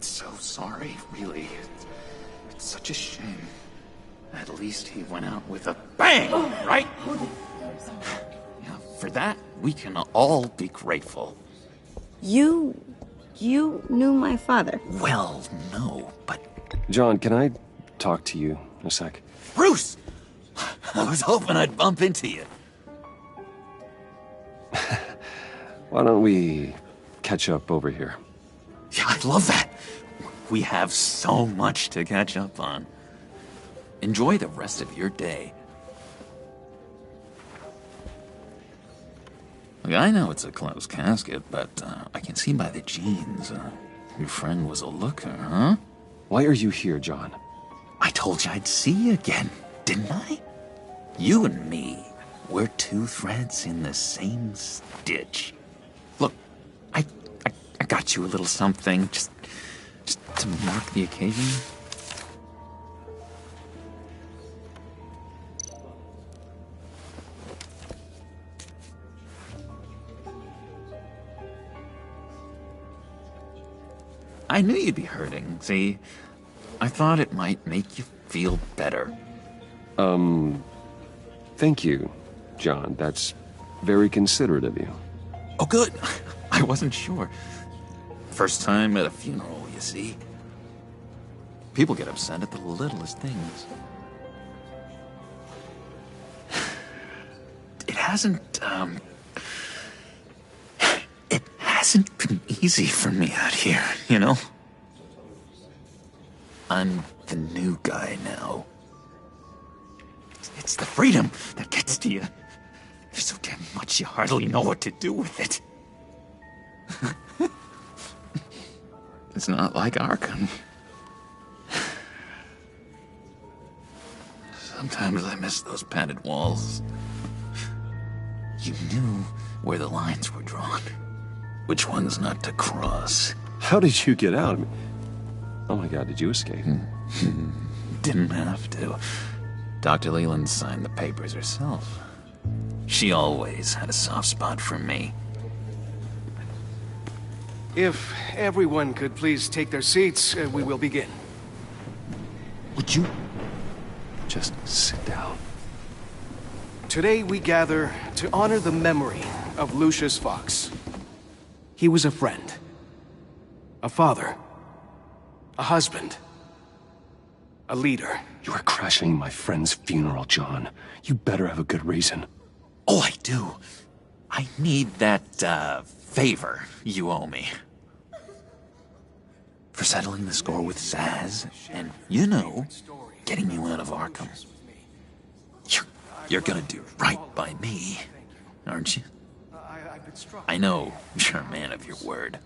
So sorry, really. It's such a shame. At least he went out with a bang, right? Yeah, for that, we can all be grateful. You knew my father? Well, no, but... John, can I talk to you a sec? Bruce! I was hoping I'd bump into you. Why don't we catch up over here? Yeah, I love that. We have so much to catch up on. Enjoy the rest of your day. Look, I know it's a closed casket, but I can see by the jeans, your friend was a looker, huh? Why are you here, John? I told you I'd see you again, didn't I? You and me, we're two threads in the same stitch. Look, I got you a little something, just to mark the occasion. I knew you'd be hurting, see? I thought it might make you feel better. Thank you, John. That's very considerate of you. Oh, good. I wasn't sure. First time at a funeral, you see. People get upset at the littlest things. It hasn't been easy for me out here, you know? I'm the new guy now. It's the freedom that gets to you. There's so damn much you hardly know what to do with it. It's not like Arkham. Sometimes I miss those padded walls. You knew where the lines were drawn. Which ones not to cross. How did you get out? Oh my God, did you escape? Didn't have to. Dr. Leland signed the papers herself. She always had a soft spot for me. If everyone could please take their seats, we will begin. Would you just sit down? Today we gather to honor the memory of Lucius Fox. He was a friend, a father, a husband, a leader. You are crashing my friend's funeral, John. You better have a good reason. Oh, I do. I need that, favor you owe me. For settling the score with Zaz, and, you know, getting you out of Arkham. You're gonna do right by me, aren't you? I know you're a man of your word.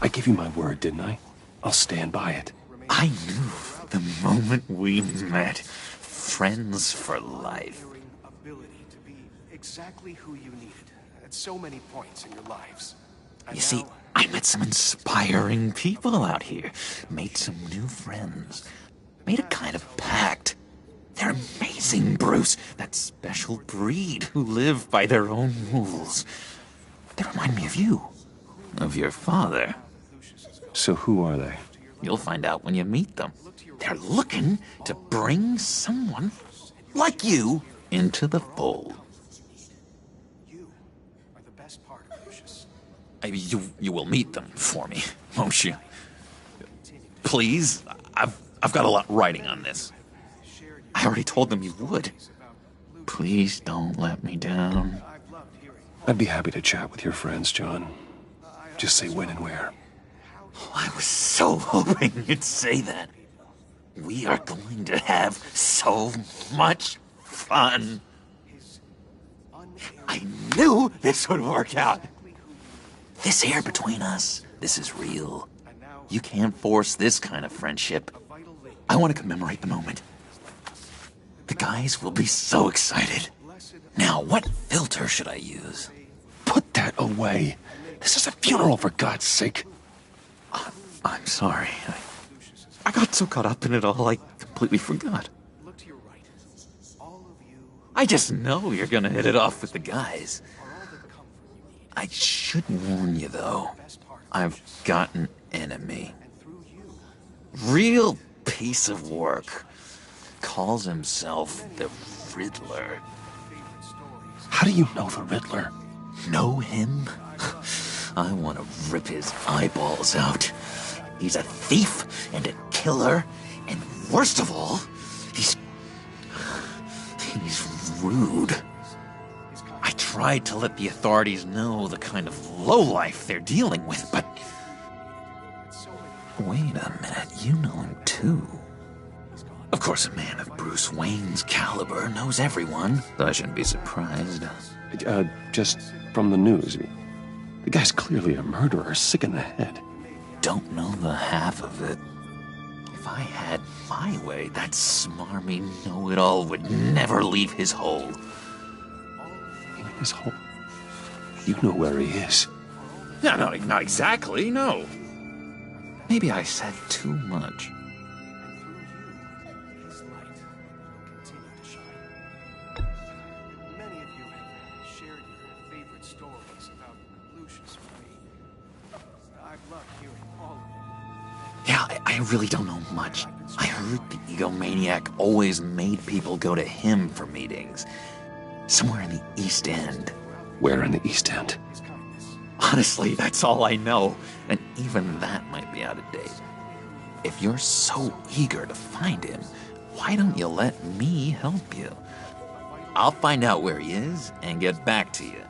I gave you my word, didn't I? I'll stand by it. I knew the moment we met. Friends for life. Ability to be exactly who you needed at so many points in your lives. You see, I met some inspiring people out here. Made some new friends. Made a kind of pact. They're amazing, Bruce. That special breed who live by their own rules. They remind me of you. Of your father. So who are they? You'll find out when you meet them. They're looking to bring someone like you into the fold. You are the best part of Lucius. You will meet them for me, won't you? Please, I've got a lot riding on this. I already told them you would. Please don't let me down. I'd be happy to chat with your friends, John. Just say when and where. I was so hoping you'd say that. We are going to have so much fun. I knew this would work out. This here between us, this is real. You can't force this kind of friendship. I want to commemorate the moment. The guys will be so excited. Now, what filter should I use? Put that away. This is a funeral, for God's sake. I'm sorry. I got so caught up in it all, I completely forgot. I just know you're gonna hit it off with the guys. I should warn you, though. I've got an enemy. Real piece of work. Calls himself the Riddler. How do you know the Riddler? Know him? I want to rip his eyeballs out. He's a thief and a killer, and worst of all, he's rude. I tried to let the authorities know the kind of lowlife they're dealing with, but... Wait a minute, you know him too. Of course, a man of Bruce Wayne's caliber knows everyone, so I shouldn't be surprised. Just from the news. The guy's clearly a murderer, sick in the head. Don't know the half of it. If I had my way, that smarmy know-it-all would never leave his hole. His hole? You know where he is. No, not exactly, no. Maybe I said too much. Yeah, I really don't know much. I heard the egomaniac always made people go to him for meetings. Somewhere in the East End. Where in the East End? Honestly, that's all I know. And even that might be out of date. If you're so eager to find him, why don't you let me help you? I'll find out where he is and get back to you.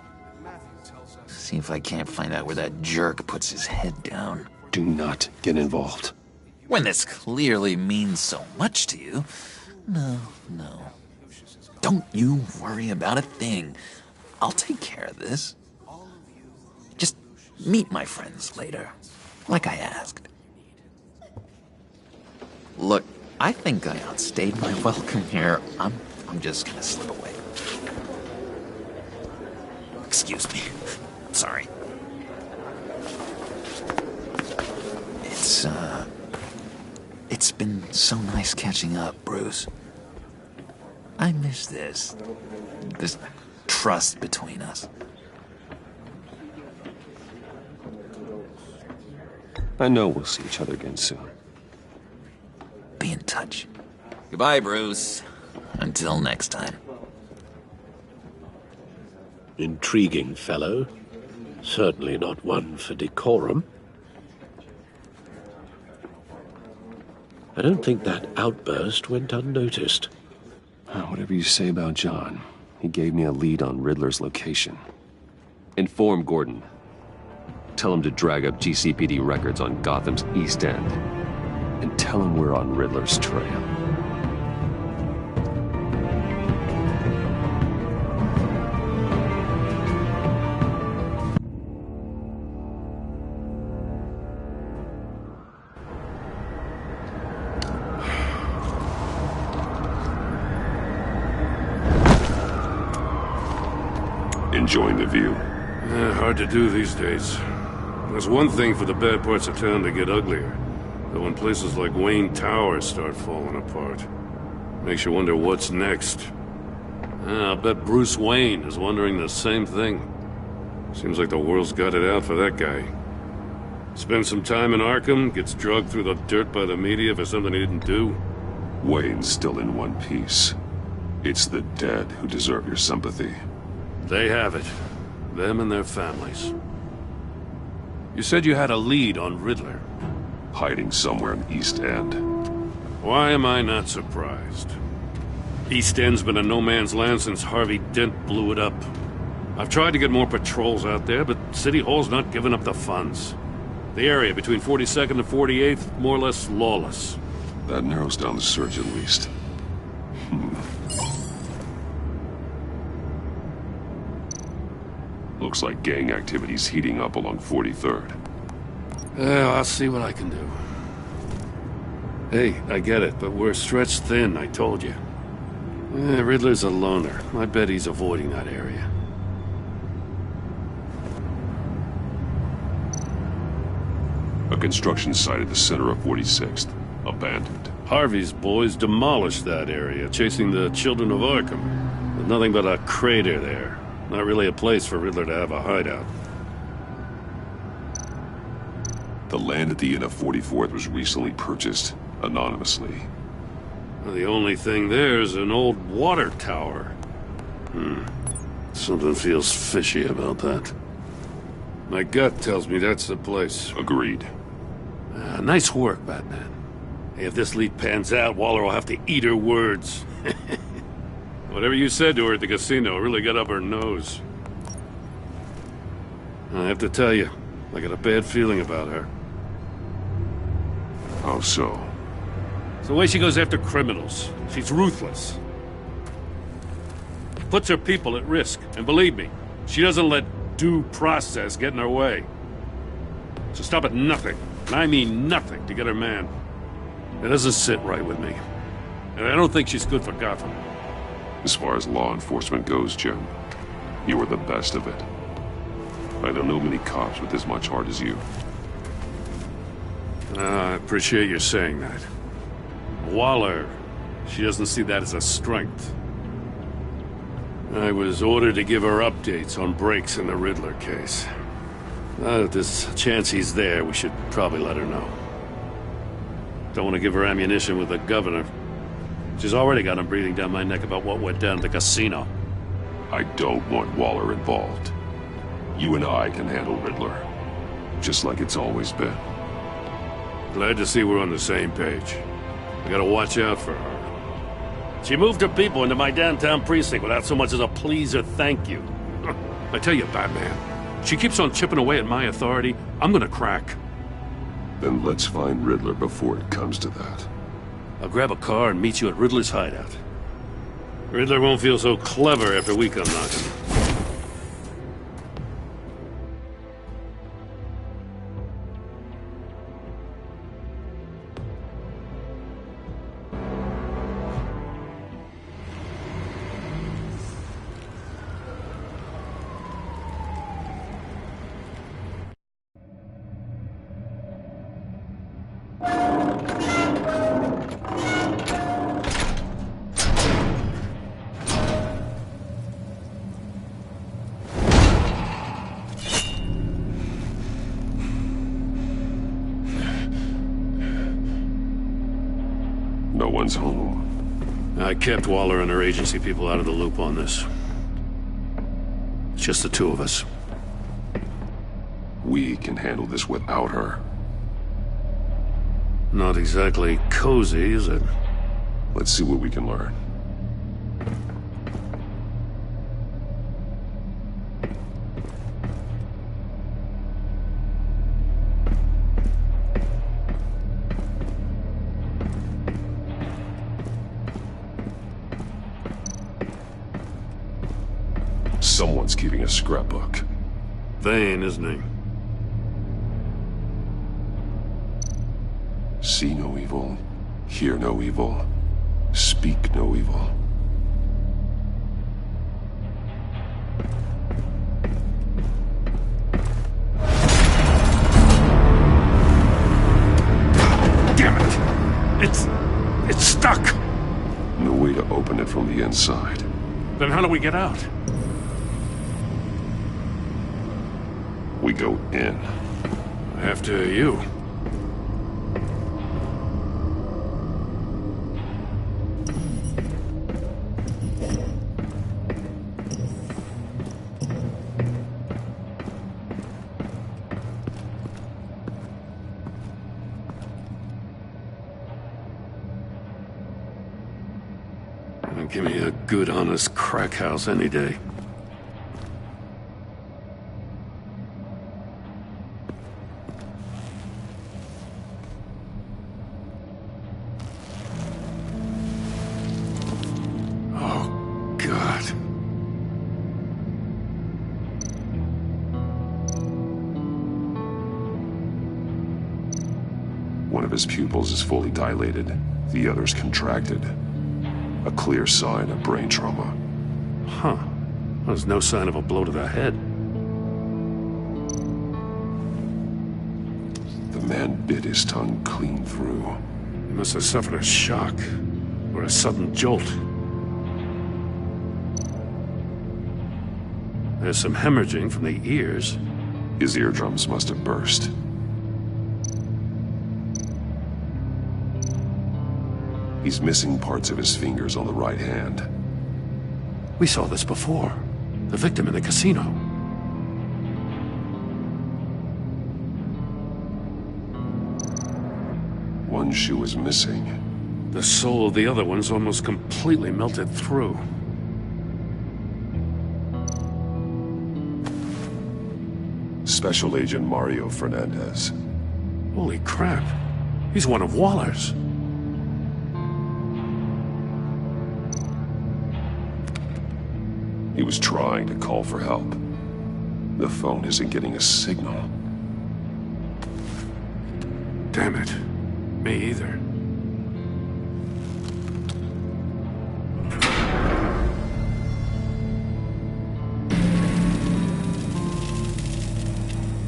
See if I can't find out where that jerk puts his head down. Do not get involved. When this clearly means so much to you. No. Don't you worry about a thing. I'll take care of this. Just meet my friends later, like I asked. Look, I think I outstayed my welcome here. I'm just gonna slip away. Excuse me. Sorry. It's been so nice catching up, Bruce. I miss this trust between us. I know we'll see each other again soon. Be in touch. Goodbye, Bruce. Until next time. Intriguing fellow. Certainly not one for decorum. I don't think that outburst went unnoticed. Whatever you say about John, he gave me a lead on Riddler's location. Inform Gordon. Tell him to drag up GCPD records on Gotham's East End. And tell him we're on Riddler's trail. Enjoying the view? Hard to do these days. There's one thing for the bad parts of town to get uglier. But when places like Wayne Tower start falling apart, makes you wonder what's next. I'll bet Bruce Wayne is wondering the same thing. Seems like the world's got it out for that guy. Spends some time in Arkham, gets drugged through the dirt by the media for something he didn't do. Wayne's still in one piece. It's the dead who deserve your sympathy. They have it. Them and their families. You said you had a lead on Riddler. Hiding somewhere in East End. Why am I not surprised? East End's been a no-man's land since Harvey Dent blew it up. I've tried to get more patrols out there, but City Hall's not giving up the funds. The area between 42nd and 48th, more or less lawless. That narrows down the search at least. Looks like gang activity's heating up along 43rd. I'll see what I can do. Hey, I get it, but we're stretched thin, I told you. Riddler's a loner. I bet he's avoiding that area. A construction site at the center of 46th. Abandoned. Harvey's boys demolished that area, chasing the children of Arkham. There's nothing but a crater there. Not really a place for Riddler to have a hideout. The land at the end of 44th was recently purchased, anonymously. Well, the only thing there is an old water tower. Something feels fishy about that. My gut tells me that's the place. Agreed. Nice work, Batman. Hey, if this lead pans out, Waller will have to eat her words. Whatever you said to her at the casino really got up her nose. I have to tell you, I got a bad feeling about her. How so? It's the way she goes after criminals. She's ruthless. Puts her people at risk. And believe me, she doesn't let due process get in her way. So stop at nothing, and I mean nothing, to get her man. It doesn't sit right with me. And I don't think she's good for Gotham. As far as law enforcement goes, Jim, you are the best of it. I don't know many cops with as much heart as you. I appreciate you saying that. Waller, she doesn't see that as a strength. I was ordered to give her updates on breaks in the Riddler case. If there's a chance he's there, we should probably let her know. Don't want to give her ammunition with the governor. She's already got him breathing down my neck about what went down at the casino. I don't want Waller involved. You and I can handle Riddler, just like it's always been. Glad to see we're on the same page. I gotta watch out for her. She moved her people into my downtown precinct without so much as a please or thank you. I tell you, Batman, she keeps on chipping away at my authority. I'm gonna crack. Then let's find Riddler before it comes to that. I'll grab a car and meet you at Riddler's hideout. Riddler won't feel so clever after we come knocking. No one's home. I kept Waller and her agency people out of the loop on this. It's just the two of us. We can handle this without her. Not exactly cozy, is it? Let's see what we can learn. Someone's keeping a scrapbook. Vane, isn't he? See no evil, hear no evil, speak no evil. Damn it! It's stuck! No way to open it from the inside. Then how do we get out? We go in. After you. Give me a good, honest crack house any day. Oh, God. One of his pupils is fully dilated, the other's contracted. A clear sign of brain trauma. Huh. There's no sign of a blow to the head. The man bit his tongue clean through. He must have suffered a shock, or a sudden jolt. There's some hemorrhaging from the ears. His eardrums must have burst. He's missing parts of his fingers on the right hand. We saw this before. The victim in the casino. One shoe is missing. The sole of the other one's almost completely melted through. . 'Cause Special Agent Mario Fernandez. Holy crap. He's one of Waller's. He was trying to call for help. The phone isn't getting a signal. Damn it. Me either.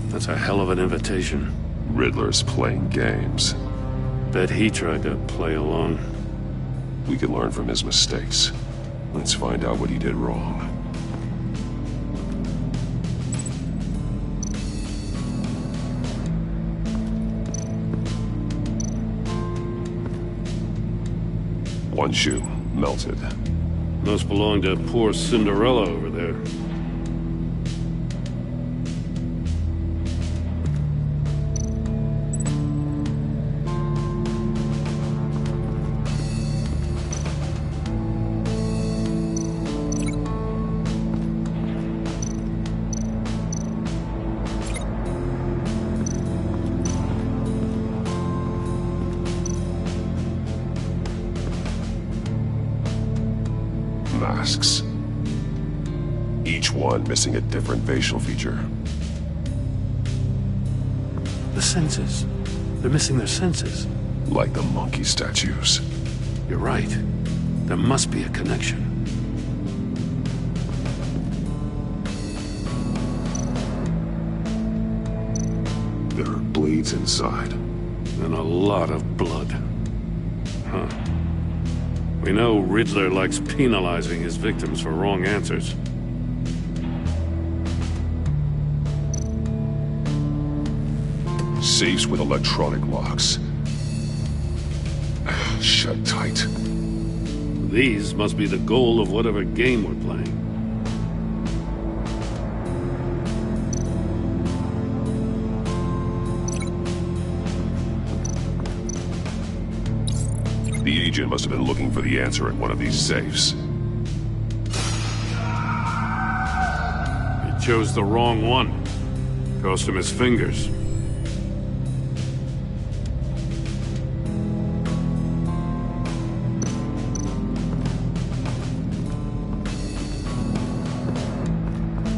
That's a hell of an invitation. Riddler's playing games. Bet he tried to play along. We can learn from his mistakes. Let's find out what he did wrong. One shoe, melted. Must belong to poor Cinderella over there. Masks. Each one missing a different facial feature. The senses. They're missing their senses. Like the monkey statues. You're right. There must be a connection. There are bleeds inside. And a lot of blood. Huh. We know Riddler likes penalizing his victims for wrong answers. Safes with electronic locks. Shut tight. These must be the goal of whatever game we're playing. The agent must have been looking for the answer in one of these safes. He chose the wrong one. Cost him his fingers.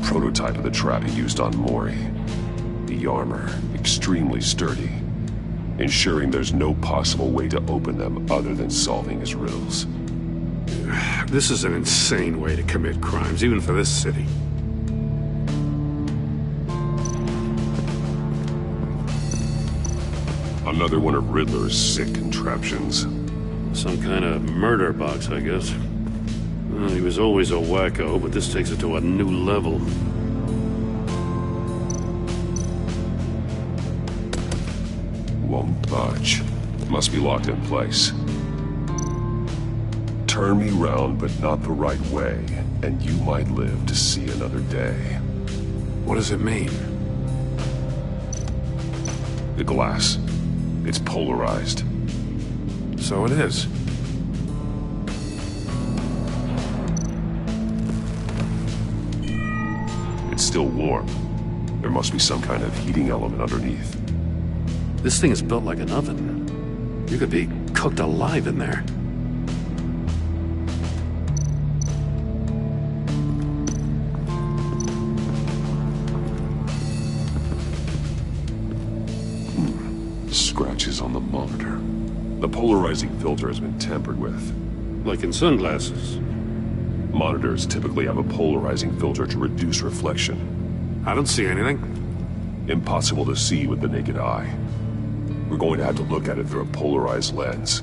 Prototype of the trap he used on Mori. The armor, extremely sturdy, ensuring there's no possible way to open them other than solving his riddles. This is an insane way to commit crimes, even for this city. Another one of Riddler's sick contraptions. Some kind of murder box, I guess. Well, he was always a wacko, but this takes it to a new level. Won't budge. Must be locked in place. Turn me round, but not the right way, and you might live to see another day. What does it mean? The glass. It's polarized. So it is. It's still warm. There must be some kind of heating element underneath. This thing is built like an oven. You could be cooked alive in there. Scratches on the monitor. The polarizing filter has been tampered with. Like in sunglasses. Monitors typically have a polarizing filter to reduce reflection. I don't see anything. Impossible to see with the naked eye. We're going to have to look at it through a polarized lens.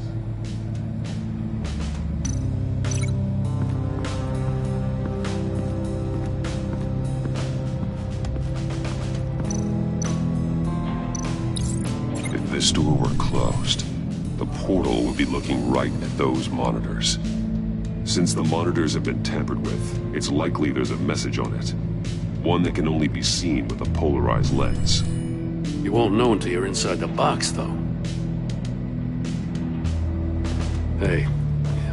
If this door were closed, the portal would be looking right at those monitors. Since the monitors have been tampered with, it's likely there's a message on it. One that can only be seen with a polarized lens. You won't know until you're inside the box, though. Hey,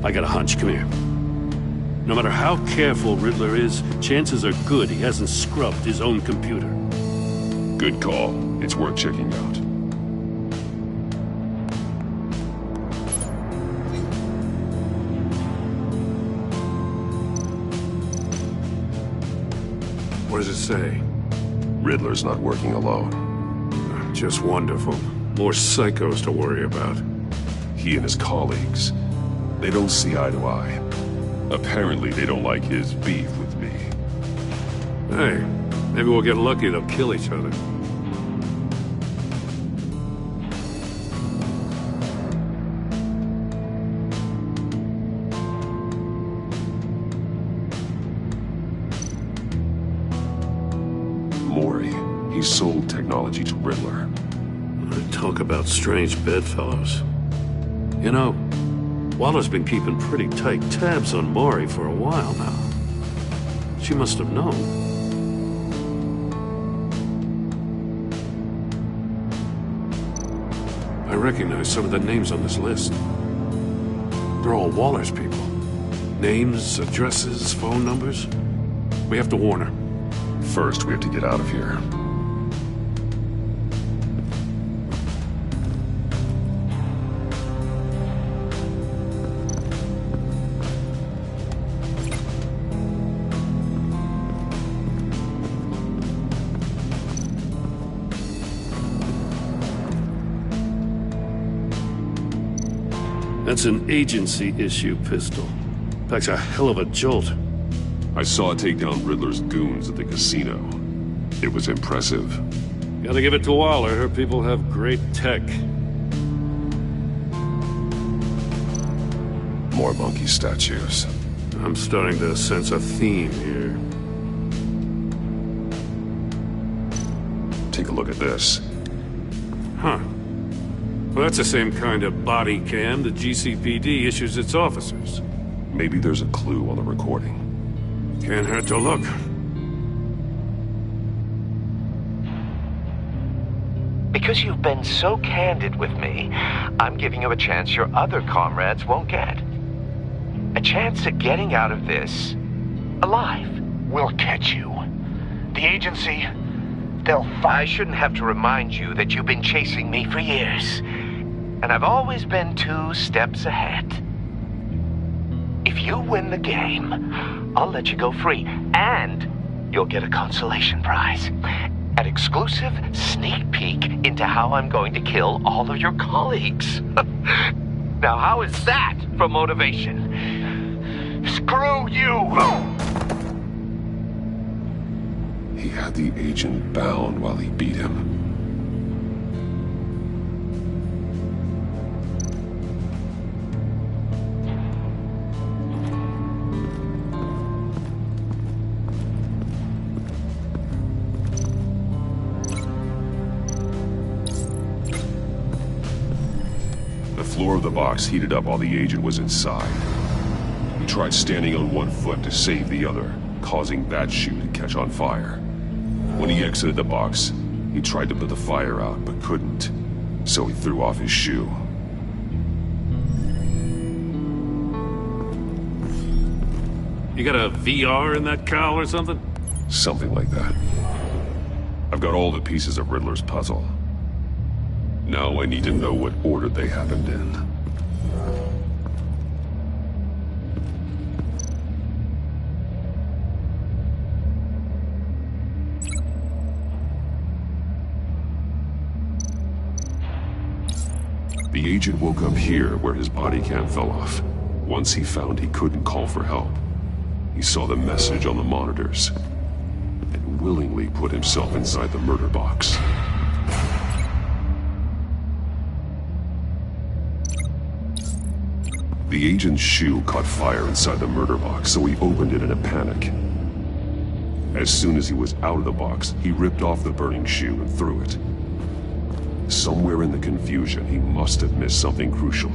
I got a hunch. Come here. No matter how careful Riddler is, chances are good he hasn't scrubbed his own computer. Good call. It's worth checking out. What does it say? Riddler's not working alone. Just wonderful. More psychos to worry about. He and his colleagues, they don't see eye to eye. Apparently they don't like his beef with me. Hey, maybe we'll get lucky, they'll kill each other. Mori, he sold technology to Riddler. Talk about strange bedfellows. You know, Waller's been keeping pretty tight tabs on Mori for a while now. She must have known. I recognize some of the names on this list. They're all Waller's people. Names, addresses, phone numbers. We have to warn her. First, we have to get out of here. That's an agency-issue pistol. Packs a hell of a jolt. I saw it take down Riddler's goons at the casino. It was impressive. Gotta give it to Waller. Her people have great tech. More monkey statues. I'm starting to sense a theme here. Take a look at this. Huh. Well, that's the same kind of body cam the GCPD issues its officers. Maybe there's a clue on the recording. Can't hurt to look. Because you've been so candid with me, I'm giving you a chance your other comrades won't get. A chance at getting out of this alive. We'll catch you. The agency, they'll find... I shouldn't have to remind you that you've been chasing me for years. And I've always been 2 steps ahead. If you win the game, I'll let you go free. And you'll get a consolation prize. An exclusive sneak peek into how I'm going to kill all of your colleagues. Now, how is that for motivation? Screw you! He had the agent bound while he beat him. The floor of the box heated up while the agent was inside. He tried standing on one foot to save the other, causing that shoe to catch on fire. When he exited the box, he tried to put the fire out, but couldn't, so he threw off his shoe. You got a VR in that cowl or something? Something like that. I've got all the pieces of Riddler's puzzle. Now I need to know what order they happened in. The agent woke up here where his body cam fell off. Once he found he couldn't call for help, he saw the message on the monitors and willingly put himself inside the murder box. The agent's shoe caught fire inside the murder box, so he opened it in a panic. As soon as he was out of the box, he ripped off the burning shoe and threw it. Somewhere in the confusion, he must have missed something crucial.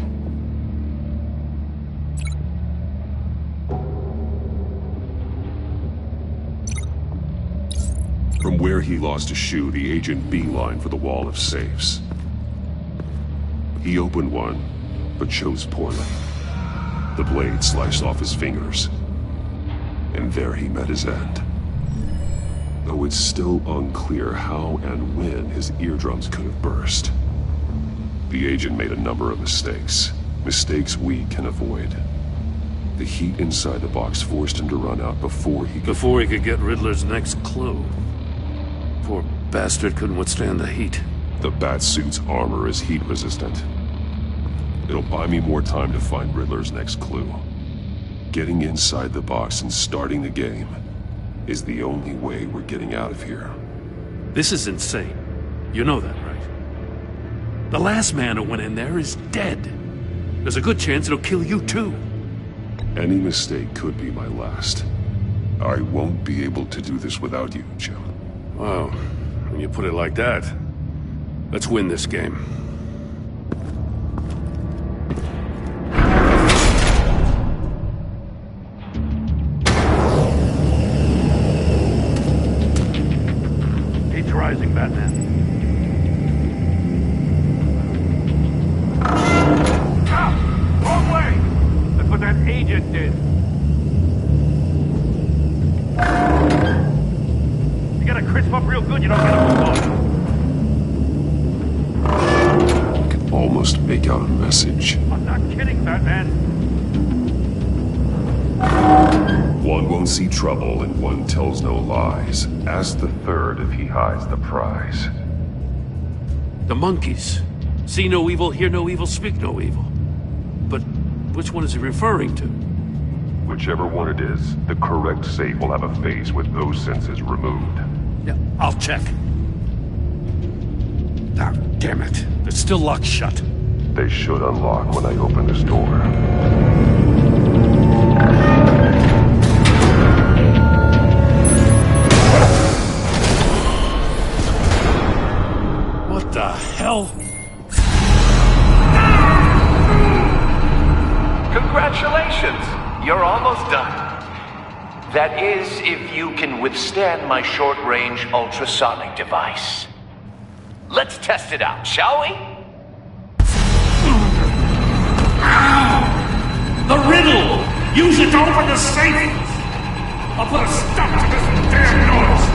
From where he lost a shoe, the agent beelined for the wall of safes. He opened one, but chose poorly. The blade sliced off his fingers, and there he met his end. though it's still unclear how and when his eardrums could have burst. The agent made a number of mistakes. Mistakes we can avoid. The heat inside the box forced him to run out before he could get Riddler's next clue. Poor bastard couldn't withstand the heat. The Batsuit's armor is heat resistant. It'll buy me more time to find Riddler's next clue. Getting inside the box and starting the game is the only way we're getting out of here. This is insane. You know that, right? The last man who went in there is dead. There's a good chance it'll kill you too. Any mistake could be my last. I won't be able to do this without you, Jim. Wow, when you put it like that, let's win this game. Heat's rising, Batman. Wrong way! That's what that agent did. You gotta crisp up real good, you don't get a move on. I can almost make out a message. I'm not kidding, Batman. One won't see trouble and one tells no lies. Ask the third if he hides the prize. The monkeys. See no evil, hear no evil, speak no evil. But which one is he referring to? Whichever one it is, the correct safe will have a face with those senses removed. Yeah, I'll check. Ah, damn it. They're still locked shut. They should unlock when I open this door. What the hell? Congratulations! You're almost done. That is, if you can withstand my short-range ultrasonic device. Let's test it out, shall we? The riddle! Use it to open the safe! I'll put a stop to this damn noise!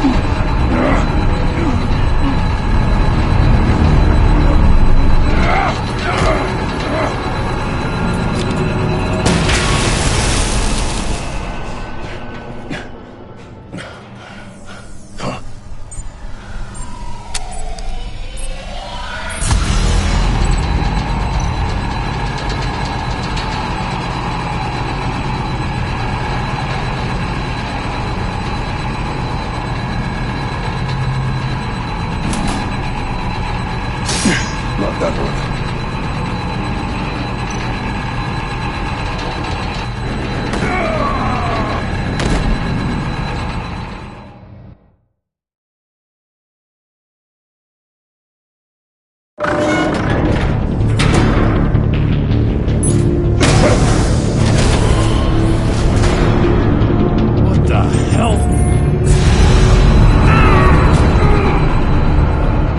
Not that one. What the hell?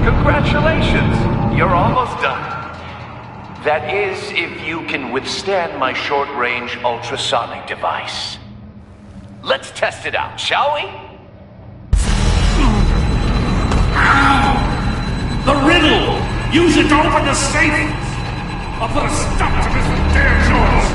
Congratulations! You're almost done. That is, if you can withstand my short-range ultrasonic device. Let's test it out, shall we? The riddle! Use it to open the safe! I'll put a stop to this damn noise!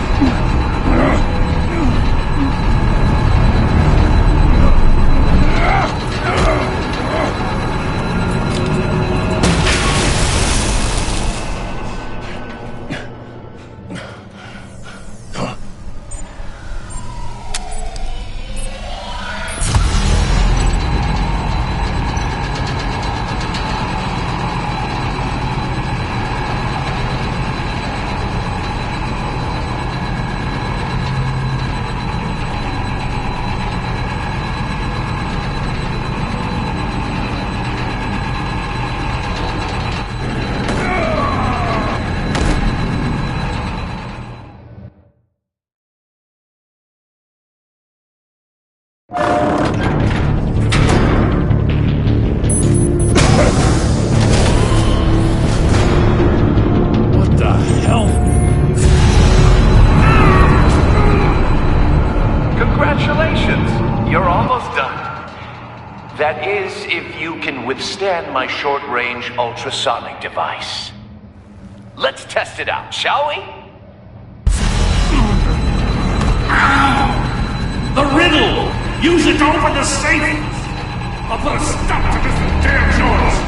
What the hell? Congratulations! You're almost done. That is, if you can withstand my short-range ultrasonic device. Let's test it out, shall we? The riddle! Use it to open the safe! I'll put a stop to this damn noise!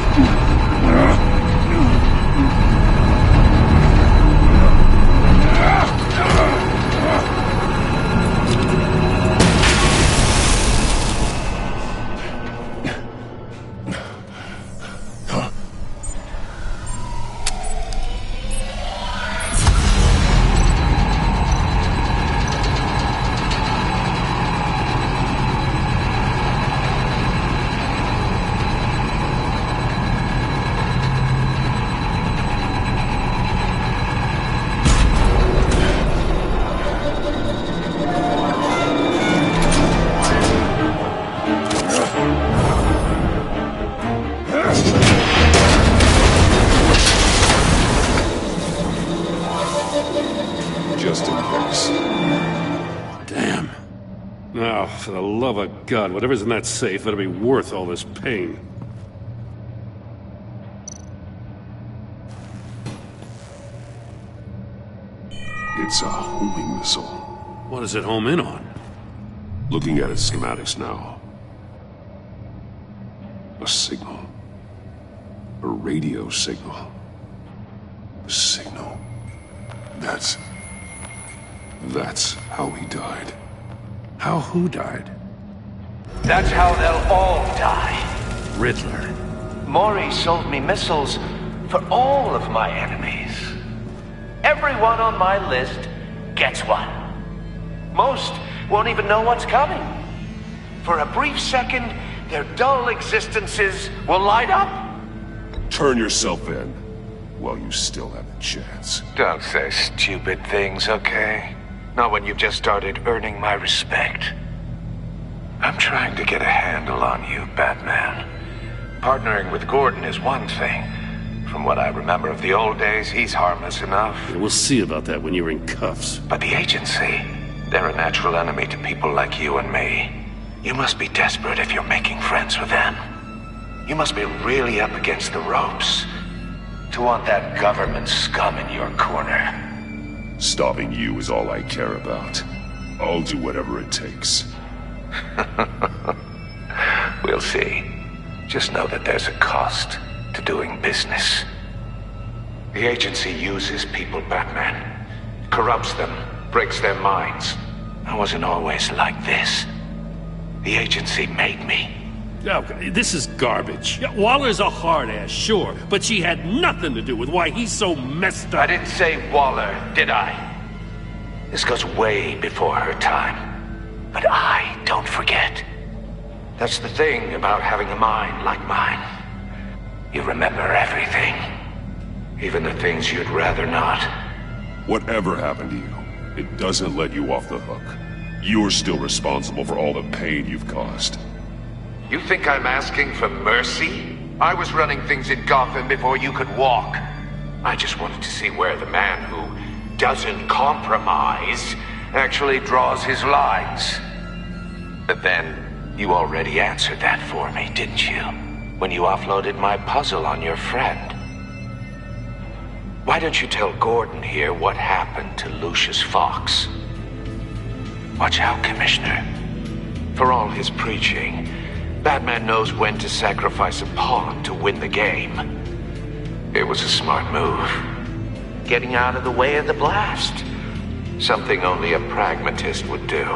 Just in case. Damn. Now, for the love of God, whatever's in that safe better be worth all this pain. It's a homing missile. What does it home in on? Looking at its schematics now. A signal. A radio signal. A signal. That's how he died. How who died? That's how they'll all die. Riddler. Maury sold me missiles for all of my enemies. Everyone on my list gets one. Most won't even know what's coming. For a brief second, their dull existences will light up. Turn yourself in while you still have a chance. Don't say stupid things, okay? Not when you've just started earning my respect. I'm trying to get a handle on you, Batman. Partnering with Gordon is one thing. From what I remember of the old days, he's harmless enough. Yeah, we'll see about that when you're in cuffs. But the agency, they're a natural enemy to people like you and me. You must be desperate if you're making friends with them. You must be really up against the ropes to want that government scum in your corner. Stopping you is all I care about. I'll do whatever it takes. We'll see. Just know that there's a cost to doing business. The agency uses people, Batman. Corrupts them, breaks their minds. I wasn't always like this. The agency made me. Okay, this is garbage. Yeah, Waller's a hard-ass, sure, but she had nothing to do with why he's so messed up. I didn't say Waller, did I? This goes way before her time. But I don't forget. That's the thing about having a mind like mine. You remember everything. Even the things you'd rather not. Whatever happened to you, it doesn't let you off the hook. You're still responsible for all the pain you've caused. You think I'm asking for mercy? I was running things in Gotham before you could walk. I just wanted to see where the man who doesn't compromise actually draws his lines. But then, you already answered that for me, didn't you? When you offloaded my puzzle on your friend. Why don't you tell Gordon here what happened to Lucius Fox? Watch out, Commissioner. For all his preaching, Batman knows when to sacrifice a pawn to win the game. It was a smart move. Getting out of the way of the blast. Something only a pragmatist would do.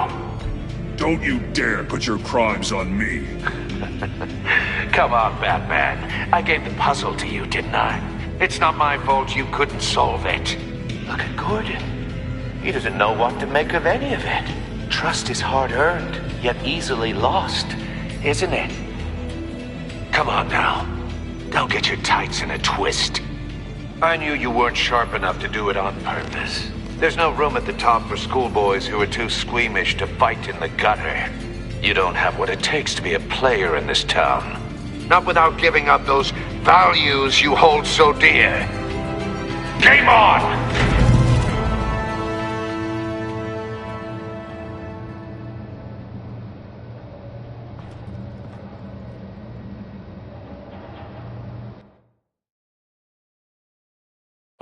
Don't you dare put your crimes on me. Come on, Batman. I gave the puzzle to you, didn't I? It's not my fault you couldn't solve it. Look at Gordon. He doesn't know what to make of any of it. Trust is hard-earned, yet easily lost, isn't it? Come on now. Don't get your tights in a twist. I knew you weren't sharp enough to do it on purpose. There's no room at the top for schoolboys who are too squeamish to fight in the gutter. You don't have what it takes to be a player in this town. Not without giving up those values you hold so dear. Game on!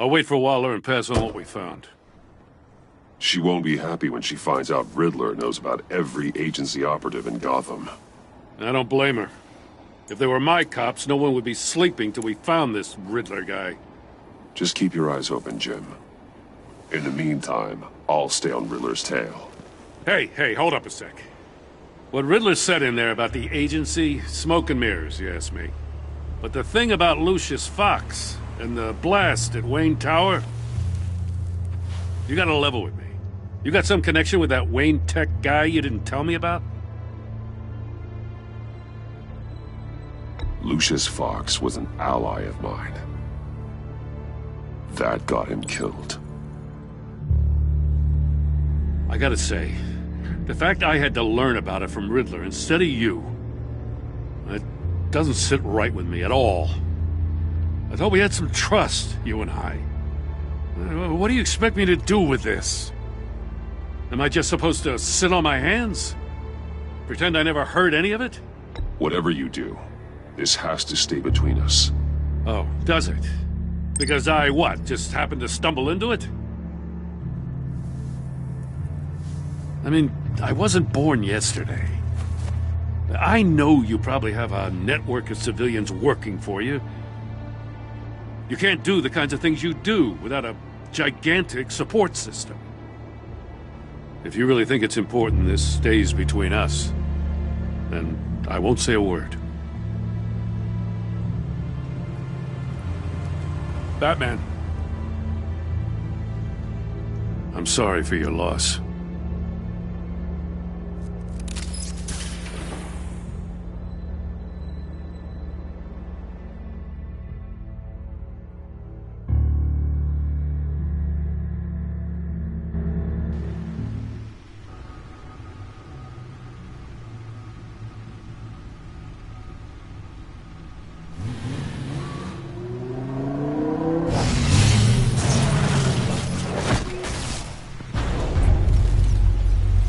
I'll wait for Waller and pass on what we found. She won't be happy when she finds out Riddler knows about every agency operative in Gotham. I don't blame her. If they were my cops, no one would be sleeping till we found this Riddler guy. Just keep your eyes open, Jim. In the meantime, I'll stay on Riddler's tail. Hey, hold up a sec. What Riddler said in there about the agency, smoke and mirrors, you ask me. But the thing about Lucius Fox and the blast at Wayne Tower, you gotta level with me. You got some connection with that Wayne Tech guy you didn't tell me about? Lucius Fox was an ally of mine. That got him killed. I gotta say, the fact I had to learn about it from Riddler instead of you, it doesn't sit right with me at all. I thought we had some trust, you and I. What do you expect me to do with this? Am I just supposed to sit on my hands? Pretend I never heard any of it? Whatever you do, this has to stay between us. Oh, does it? Because I, what, just happened to stumble into it? I mean, I wasn't born yesterday. I know you probably have a network of civilians working for you. You can't do the kinds of things you do without a gigantic support system. If you really think it's important this stays between us, then I won't say a word. Batman. I'm sorry for your loss.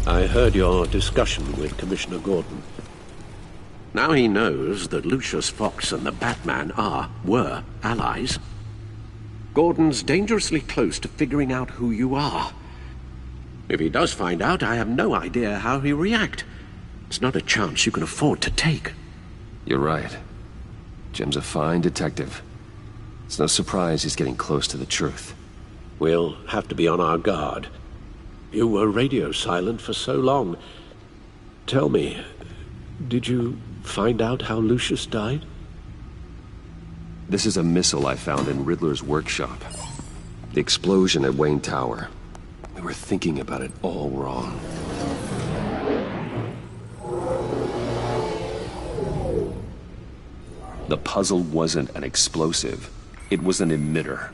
I heard your discussion with Commissioner Gordon. Now he knows that Lucius Fox and the Batman were allies. Gordon's dangerously close to figuring out who you are. If he does find out, I have no idea how he'll react. It's not a chance you can afford to take. You're right. Jim's a fine detective. It's no surprise he's getting close to the truth. We'll have to be on our guard. You were radio silent for so long. Tell me, did you find out how Lucius died? This is a missile I found in Riddler's workshop. The explosion at Wayne Tower. We were thinking about it all wrong. The puzzle wasn't an explosive. It was an emitter.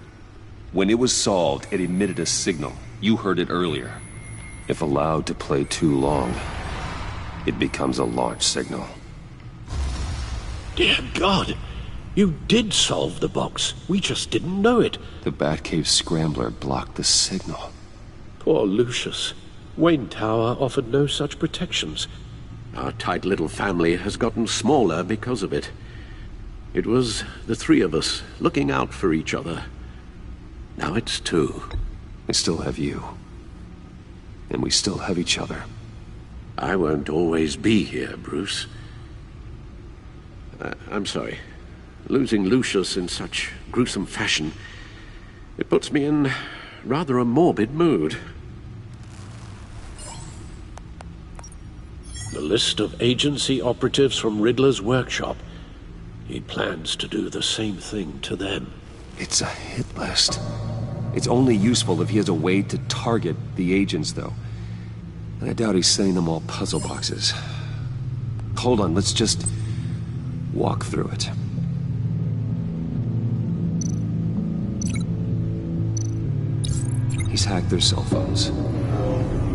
When it was solved, it emitted a signal. You heard it earlier. If allowed to play too long, it becomes a launch signal. Dear God! You did solve the box. We just didn't know it. The Batcave scrambler blocked the signal. Poor Lucius. Wayne Tower offered no such protections. Our tight little family has gotten smaller because of it. It was the three of us looking out for each other. Now it's two. I still have you. And we still have each other. I won't always be here, Bruce. I'm sorry. Losing Lucius in such gruesome fashion, it puts me in rather a morbid mood. The list of agency operatives from Riddler's workshop. He plans to do the same thing to them. It's a hit list. It's only useful if he has a way to target the agents, though. And I doubt he's sending them all puzzle boxes. Hold on, let's just walk through it. He's hacked their cell phones.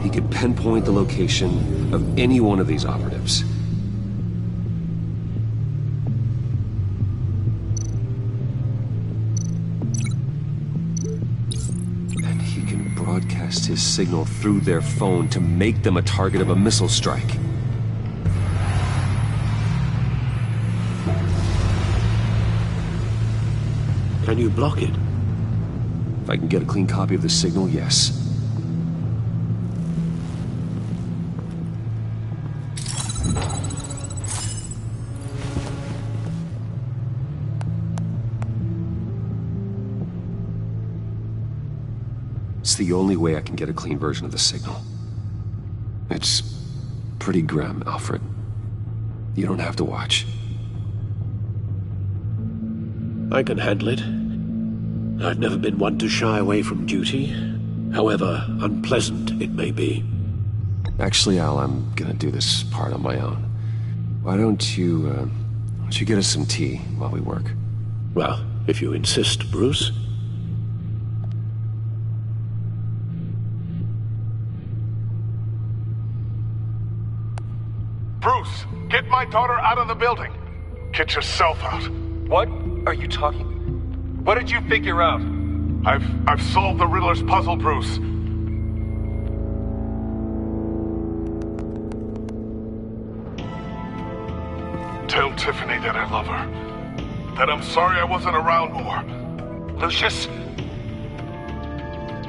He could pinpoint the location of any one of these operatives. Broadcast his signal through their phone to make them a target of a missile strike. Can you block it? If I can get a clean copy of the signal, yes. It's the only way I can get a clean version of the signal. It's pretty grim, Alfred. You don't have to watch. I can handle it. I've never been one to shy away from duty, however unpleasant it may be. Actually, Al, I'm gonna do this part on my own. Why don't you get us some tea while we work? Well, if you insist, Bruce. Bruce, get my daughter out of the building. Get yourself out. What are you talking? What did you figure out? I've solved the Riddler's puzzle, Bruce. Tell Tiffany that I love her. That I'm sorry I wasn't around more. Lucius?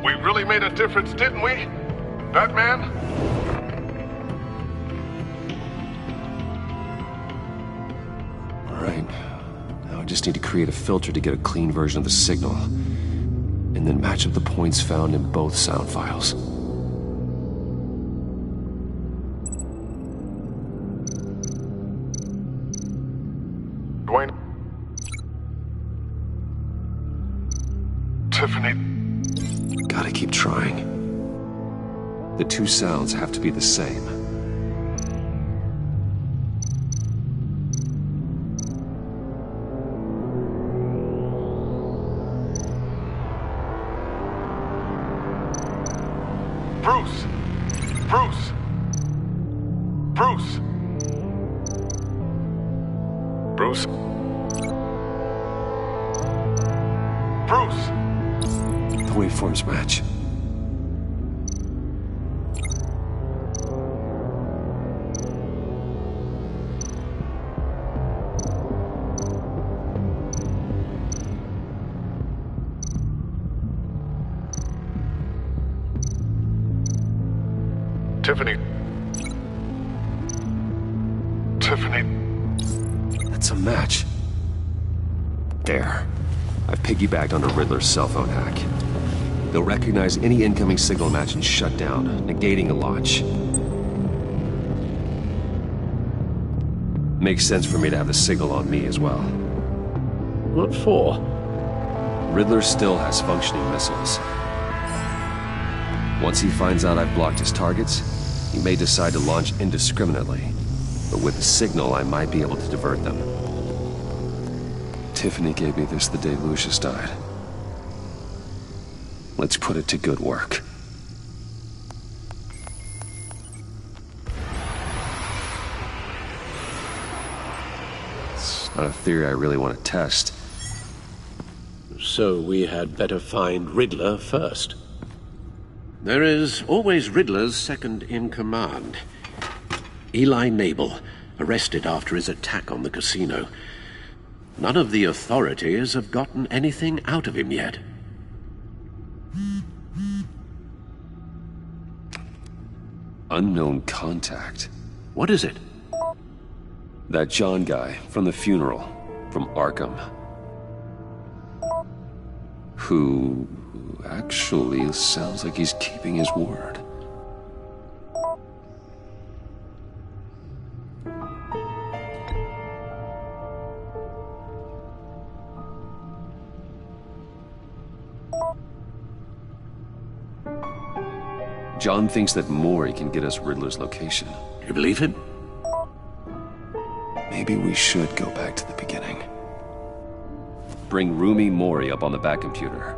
We really made a difference, didn't we? Batman? Right. Now I just need to create a filter to get a clean version of the signal, and then match up the points found in both sound files. Dwayne? Tiffany? Gotta keep trying. The two sounds have to be the same. Bruce! Bruce! Bruce! Bruce? Bruce! The waveforms match. Tiffany. Tiffany. That's a match. There. I've piggybacked on a Riddler's cell phone hack. They'll recognize any incoming signal match and shut down, negating a launch. Makes sense for me to have the signal on me as well. What for? Riddler still has functioning missiles. Once he finds out I've blocked his targets, he may decide to launch indiscriminately. But with the signal, I might be able to divert them. Tiffany gave me this the day Lucius died. Let's put it to good work. It's not a theory I really want to test. So we had better find Riddler first. There is always Riddler's second in command. Eli Nabel, arrested after his attack on the casino. None of the authorities have gotten anything out of him yet. Unknown contact. What is it? That John guy from the funeral, from Arkham. Who actually sounds like he's keeping his word. John thinks that Mori can get us Riddler's location. You believe him? Maybe we should go back to the beginning. Bring Rumi Mori up on the back computer.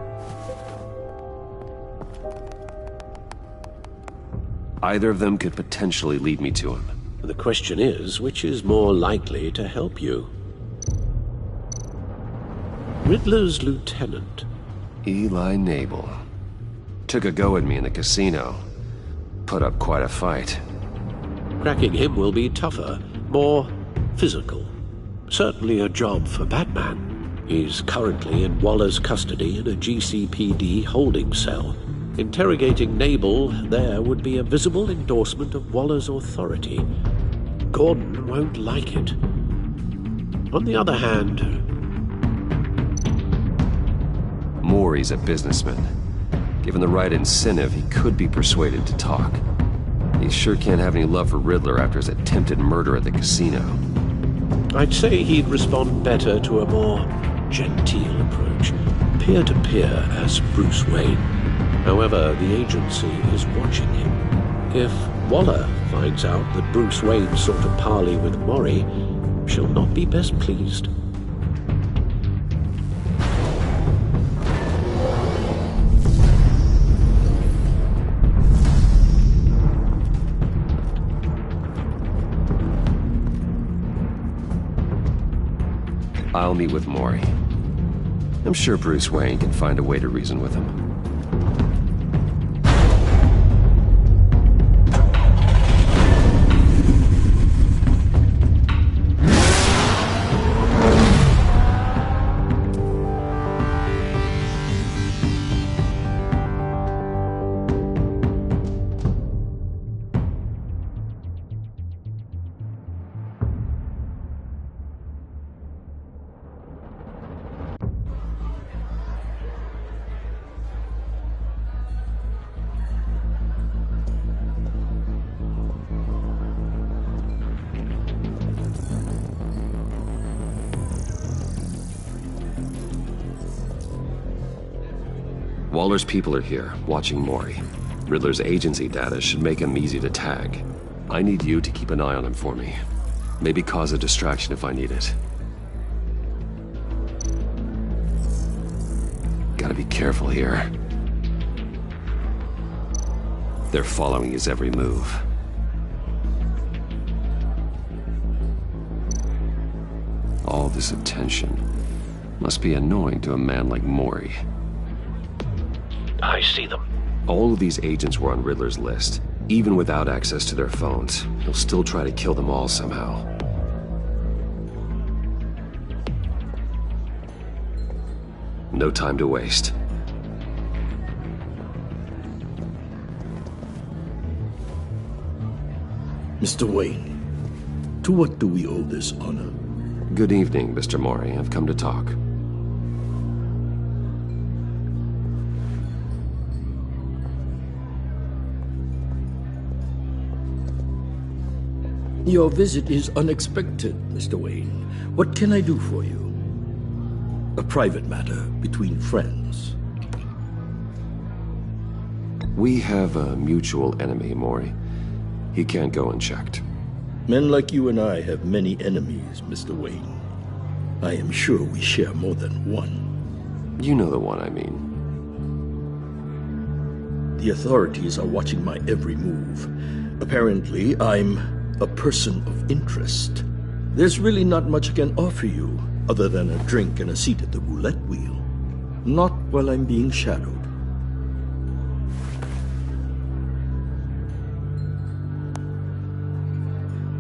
Either of them could potentially lead me to him. The question is, which is more likely to help you? Riddler's lieutenant. Eli Nabel. Took a go at me in the casino. Put up quite a fight. Cracking him will be tougher, more physical. Certainly a job for Batman. He's currently in Waller's custody in a GCPD holding cell. Interrogating Nabel there would be a visible endorsement of Waller's authority. Gordon won't like it. On the other hand... Maury's a businessman. Given the right incentive, he could be persuaded to talk. He sure can't have any love for Riddler after his attempted murder at the casino. I'd say he'd respond better to a more genteel approach, peer-to-peer as Bruce Wayne. However, the agency is watching him. If Waller finds out that Bruce Wayne sought a parley with Maury, she'll not be best pleased. I'll meet with Maury. I'm sure Bruce Wayne can find a way to reason with him. Waller's people are here, watching Maury. Riddler's agency data should make him easy to tag. I need you to keep an eye on him for me. Maybe cause a distraction if I need it. Gotta be careful here. They're following his every move. All this attention must be annoying to a man like Maury. I see them. All of these agents were on Riddler's list. Even without access to their phones, he'll still try to kill them all somehow. No time to waste. Mr. Wayne, to what do we owe this honor? Good evening, Mr. Maury. I've come to talk. Your visit is unexpected, Mr. Wayne. What can I do for you? A private matter between friends. We have a mutual enemy, Maury. He can't go unchecked. Men like you and I have many enemies, Mr. Wayne. I am sure we share more than one. You know the one I mean. The authorities are watching my every move. Apparently, I'm a person of interest. There's really not much I can offer you, other than a drink and a seat at the roulette wheel. Not while I'm being shadowed.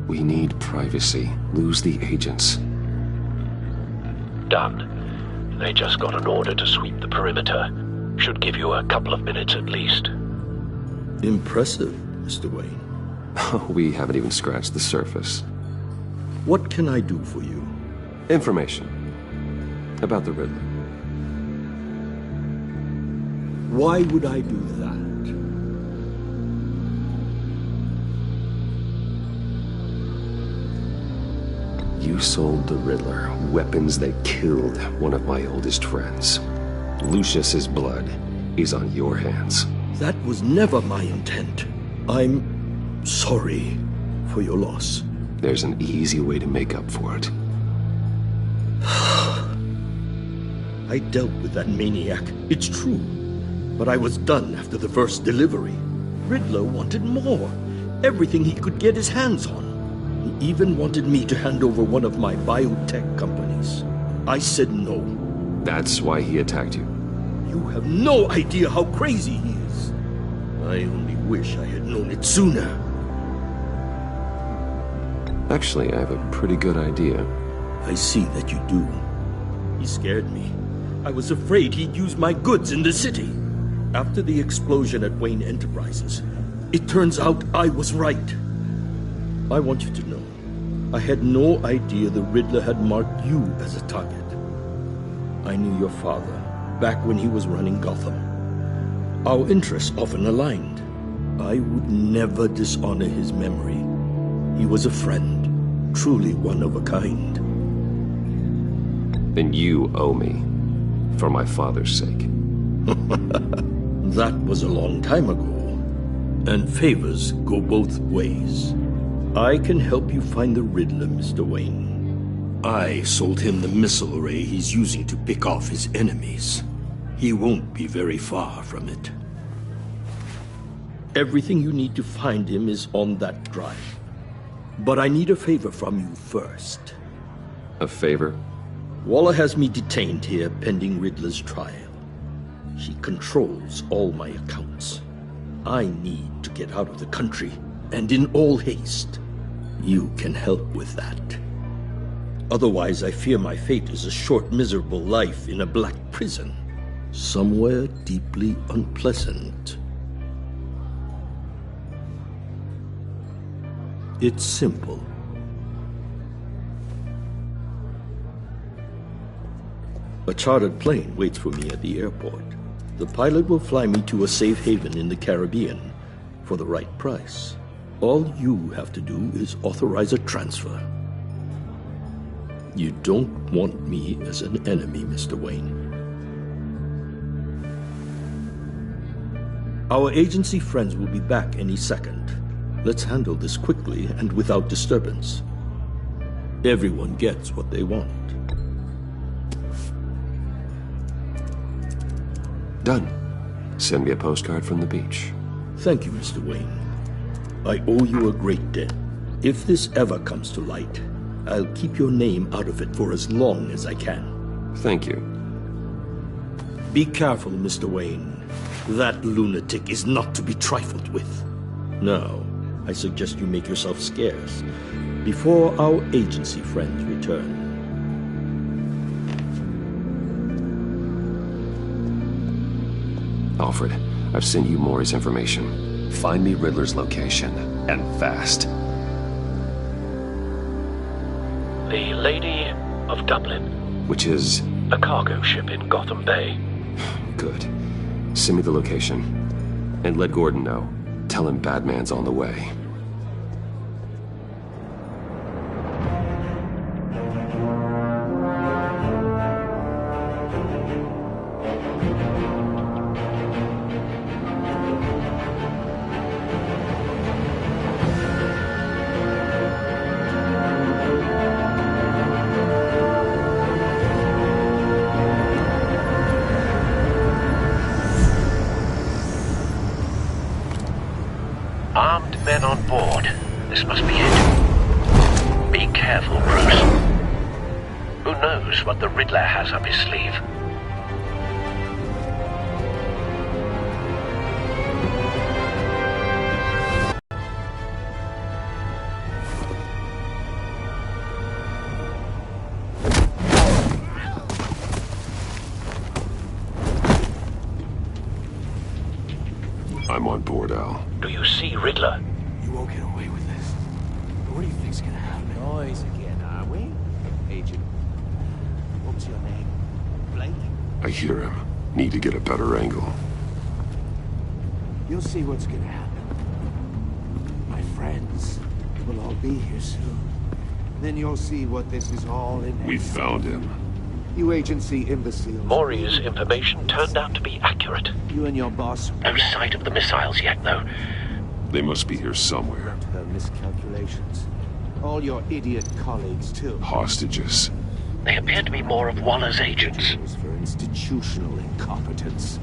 We need privacy. Lose the agents. Done. They just got an order to sweep the perimeter. Should give you a couple of minutes at least. Impressive, Mr. Wayne. We haven't even scratched the surface. What can I do for you? Information. About the Riddler. Why would I do that? You sold the Riddler weapons that killed one of my oldest friends. Lucius's blood is on your hands. That was never my intent. I'm sorry for your loss. There's an easy way to make up for it. I dealt with that maniac, it's true. But I was done after the first delivery. Riddler wanted more. Everything he could get his hands on. He even wanted me to hand over one of my biotech companies. I said no. That's why he attacked you. You have no idea how crazy he is. I only wish I had known it sooner. Actually, I have a pretty good idea. I see that you do. He scared me. I was afraid he'd use my goods in the city. After the explosion at Wayne Enterprises, it turns out I was right. I want you to know, I had no idea the Riddler had marked you as a target. I knew your father back when he was running Gotham. Our interests often aligned. I would never dishonor his memory. He was a friend, truly one of a kind. Then you owe me, for my father's sake. That was a long time ago. And favors go both ways. I can help you find the Riddler, Mr. Wayne. I sold him the missile array he's using to pick off his enemies. He won't be very far from it. Everything you need to find him is on that drive. But I need a favor from you first. A favor? Waller has me detained here pending Riddler's trial. She controls all my accounts. I need to get out of the country, and in all haste. You can help with that. Otherwise, I fear my fate is a short, miserable life in a black prison, somewhere deeply unpleasant. It's simple. A chartered plane waits for me at the airport. The pilot will fly me to a safe haven in the Caribbean for the right price. All you have to do is authorize a transfer. You don't want me as an enemy, Mr. Wayne. Our agency friends will be back any second. Let's handle this quickly and without disturbance. Everyone gets what they want. Done. Send me a postcard from the beach. Thank you, Mr. Wayne. I owe you a great debt. If this ever comes to light, I'll keep your name out of it for as long as I can. Thank you. Be careful, Mr. Wayne. That lunatic is not to be trifled with. Now, I suggest you make yourself scarce before our agency friends return. Alfred, I've sent you Maury's information. Find me Riddler's location, and fast. The Lady of Dublin. Which is? A cargo ship in Gotham Bay. Good. Send me the location. And let Gordon know. Tell him Batman's on the way. Armed men on board. This must be it. Be careful, Bruce. Who knows what the Riddler has up his sleeve? I'm on board, Al. Do you see Riddler? You won't get away with this. What do you think's gonna happen? Noise again, are we? Agent, what's your name? Blake? I hear him. Need to get a better angle. You'll see what's gonna happen. My friends will all be here soon. Then you'll see what this is all in. We found him. You agency imbeciles. Maury's information turned out to be accurate. You and your boss. No sight of the missiles yet, though. They must be here somewhere. Her miscalculations. All your idiot colleagues, too. Hostages. They appear to be more of Waller's agents. For institutional incompetence.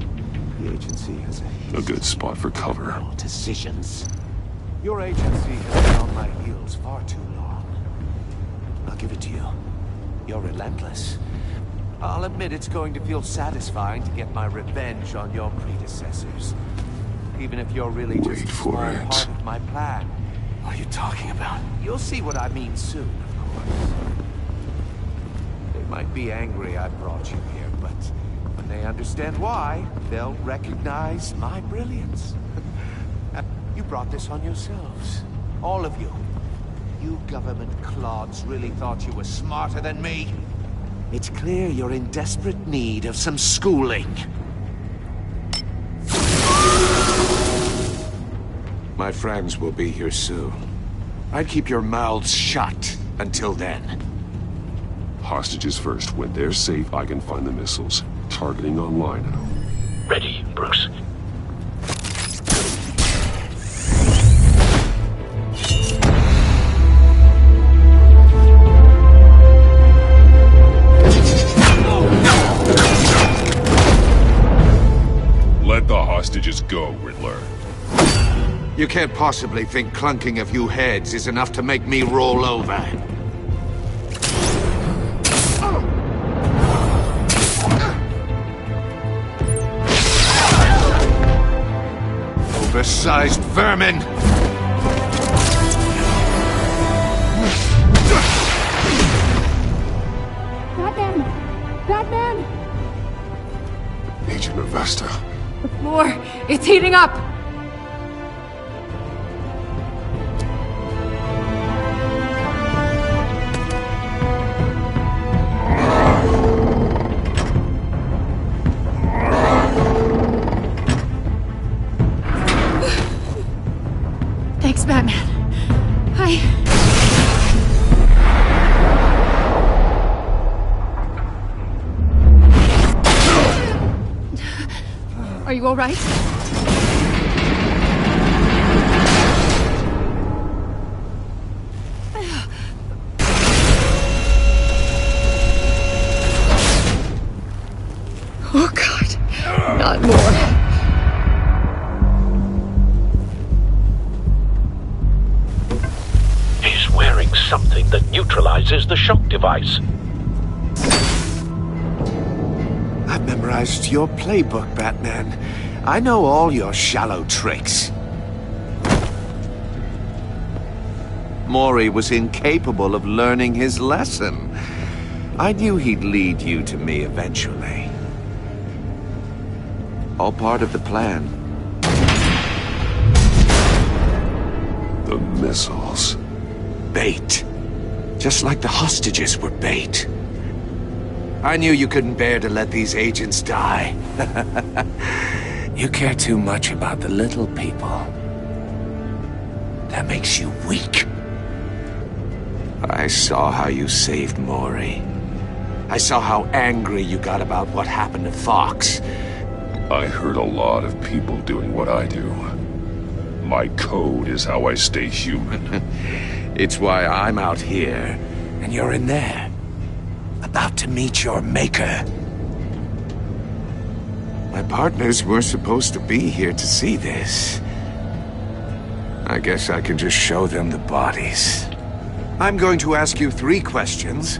The agency has a good spot for cover. Decisions. Your agency has been on my heels far too long. I'll give it to you. You're relentless. I'll admit it's going to feel satisfying to get my revenge on your predecessors. Even if you're really just a small part of my plan. What are you talking about? You'll see what I mean soon, of course. might be angry I brought you here, but when they understand why, they'll recognize my brilliance. You brought this on yourselves. All of you. You government clods really thought you were smarter than me? It's clear you're in desperate need of some schooling. My friends will be here soon. I'd keep your mouths shut until then. Hostages first. When they're safe, I can find the missiles. Targeting online now. Ready, Bruce. Let the hostages go, Riddler. You can't possibly think clunking a few heads is enough to make me roll over. Oversized vermin! Batman! Batman! Agent Avesta. The floor, it's heating up! Thanks, Batman. Are you all right? Oh, God. Not more. He's wearing something that neutralizes the shock device. I've memorized your playbook, Batman. I know all your shallow tricks. Mori was incapable of learning his lesson. I knew he'd lead you to me eventually. All part of the plan. The missiles. Bait. Just like the hostages were bait. I knew you couldn't bear to let these agents die. You care too much about the little people. That makes you weak. I saw how you saved Mori. I saw how angry you got about what happened to Fox. I heard a lot of people doing what I do. My code is how I stay human. It's why I'm out here, and you're in there. About to meet your maker. My partners were supposed to be here to see this. I guess I can just show them the bodies. I'm going to ask you 3 questions.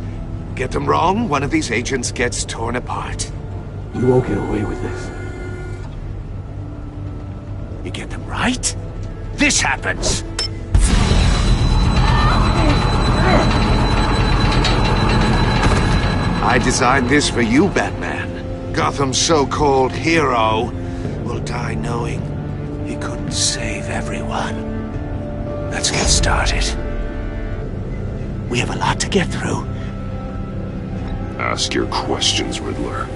Get them wrong, one of these agents gets torn apart. You won't get away with this. You get them right, this happens! I designed this for you, Batman. Gotham's so-called hero will die knowing he couldn't save everyone. Let's get started. We have a lot to get through. Ask your questions, Riddler.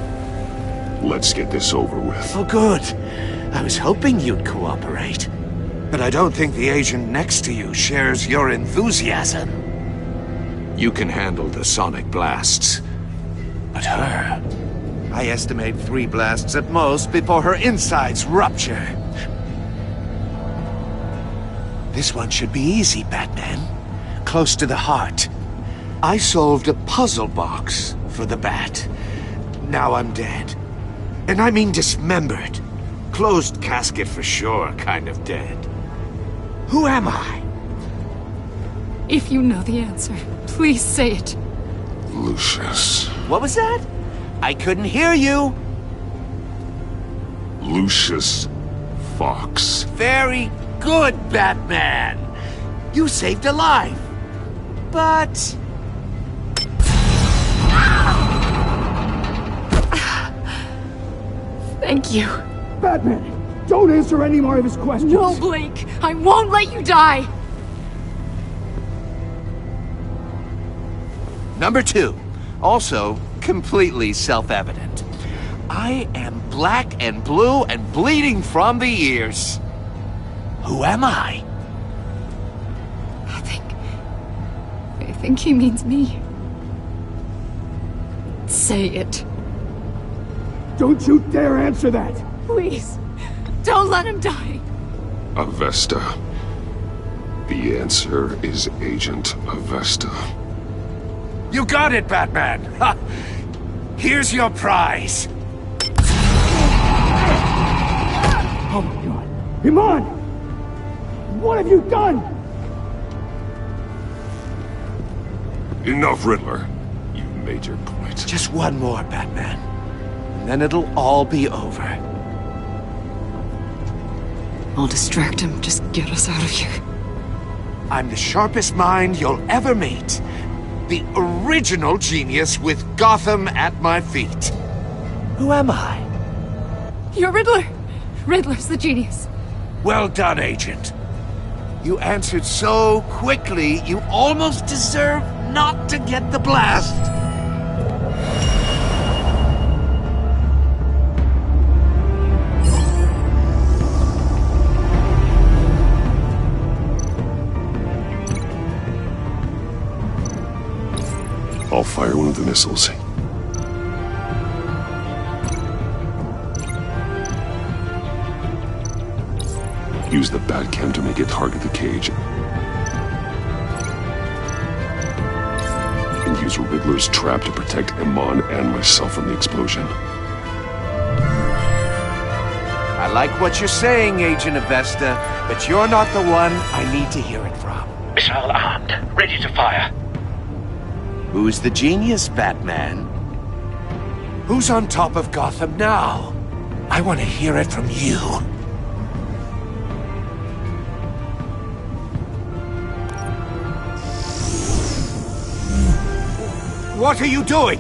Let's get this over with. Oh, good. I was hoping you'd cooperate. But I don't think the agent next to you shares your enthusiasm. You can handle the sonic blasts. But her... I estimate 3 blasts at most before her insides rupture. This one should be easy, Batman. Close to the heart. I solved a puzzle box for the Bat. Now I'm dead. And I mean dismembered. Closed casket for sure, kind of dead. Who am I? If you know the answer, please say it. Lucius. What was that? I couldn't hear you. Lucius Fox. Very good, Batman. You saved a life. But... Thank you. Batman, don't answer any more of his questions. No, Blake. I won't let you die. Number 2, also completely self-evident. I am black and blue and bleeding from the ears. Who am I? I think he means me. Say it. Don't you dare answer that! Please, don't let him die. Avesta. The answer is Agent Avesta. You got it, Batman! Ha! Here's your prize! Oh my god! Iman! What have you done? Enough, Riddler. You made your point. Just one more, Batman. And then it'll all be over. I'll distract him. Just get us out of here. I'm the sharpest mind you'll ever meet. The original genius with Gotham at my feet. Who am I? You're Riddler. Riddler's the genius. Well done, Agent. You answered so quickly, you almost deserve not to get the blast. I'll fire one of the missiles. Use the Batcam to make it target the cage. And use Riddler's trap to protect Iman and myself from the explosion. I like what you're saying, Agent Avesta, but you're not the one I need to hear it from. Missile armed, ready to fire. Who's the genius, Batman? Who's on top of Gotham now? I want to hear it from you. What are you doing?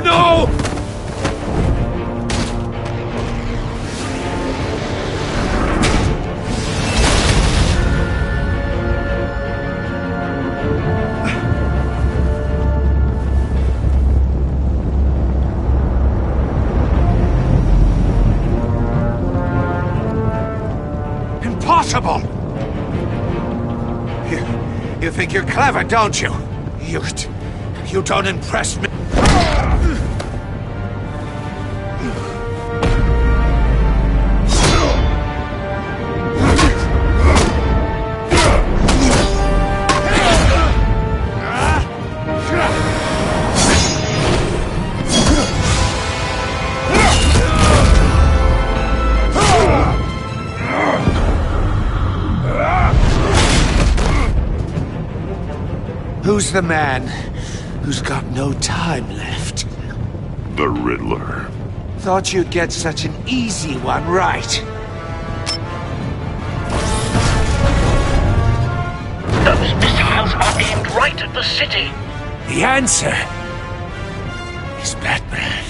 No! Impossible! You think you're clever, don't you? You don't impress me. Who's the man who's got no time left? The Riddler. Thought you'd get such an easy one right. Those missiles are aimed right at the city. The answer is Batman.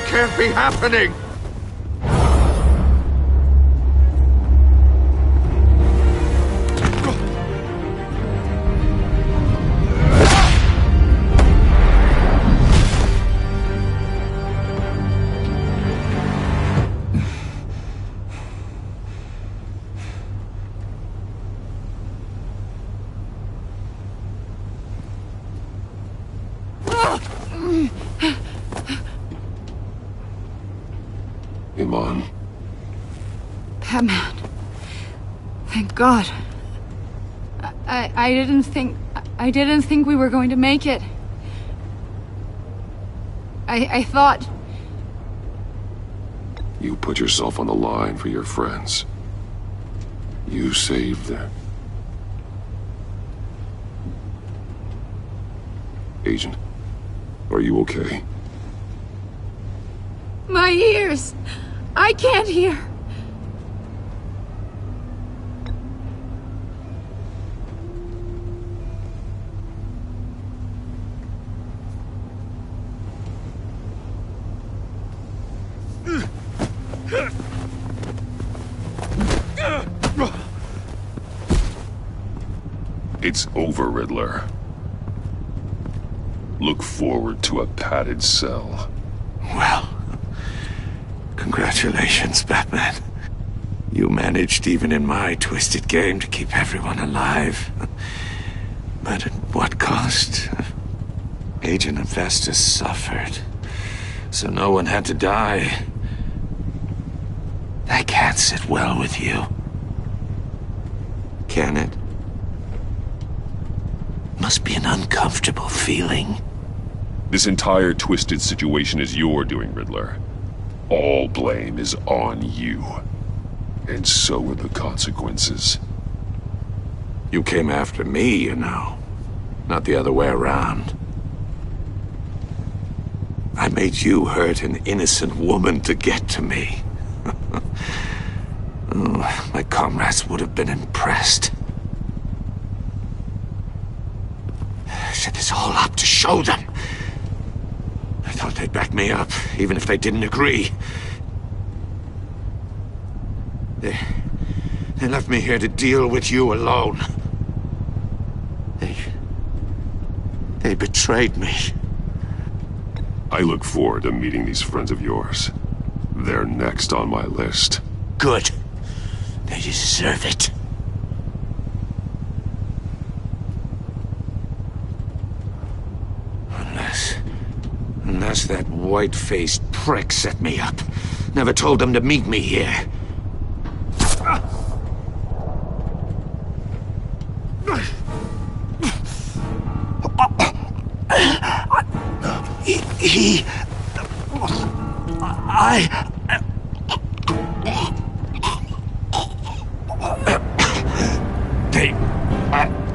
Can't be happening! Iman. Batman. Thank God. I didn't think we were going to make it. I thought... You put yourself on the line for your friends. You saved them. Agent, are you okay? My ears! I can't hear! It's over, Riddler. Look forward to a padded cell. Well, congratulations, Batman. You managed, even in my twisted game, to keep everyone alive. But at what cost? Agent Avestus suffered, so no one had to die. That can't sit well with you. Can it? Must be an uncomfortable feeling. This entire twisted situation is your doing, Riddler. All blame is on you. And so are the consequences. You came after me, you know. Not the other way around. I made you hurt an innocent woman to get to me. Oh, my comrades would have been impressed. I set this all up to show them. I thought they'd back me up, even if they didn't agree. They left me here to deal with you alone. They betrayed me. I look forward to meeting these friends of yours. They're next on my list. Good. They deserve it. Unless that white-faced prick set me up. Never told them to meet me here.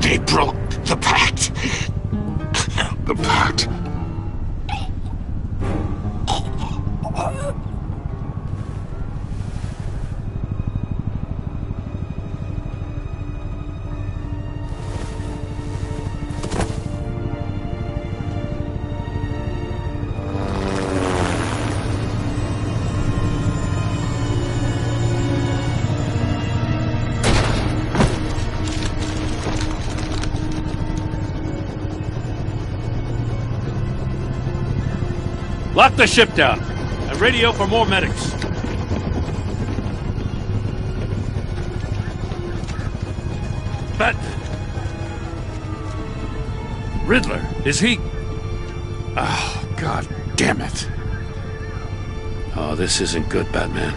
They broke the pact. The pact? Lock the ship down and radio for more medics. Riddler, is he... Oh, God damn it. Oh, this isn't good, Batman.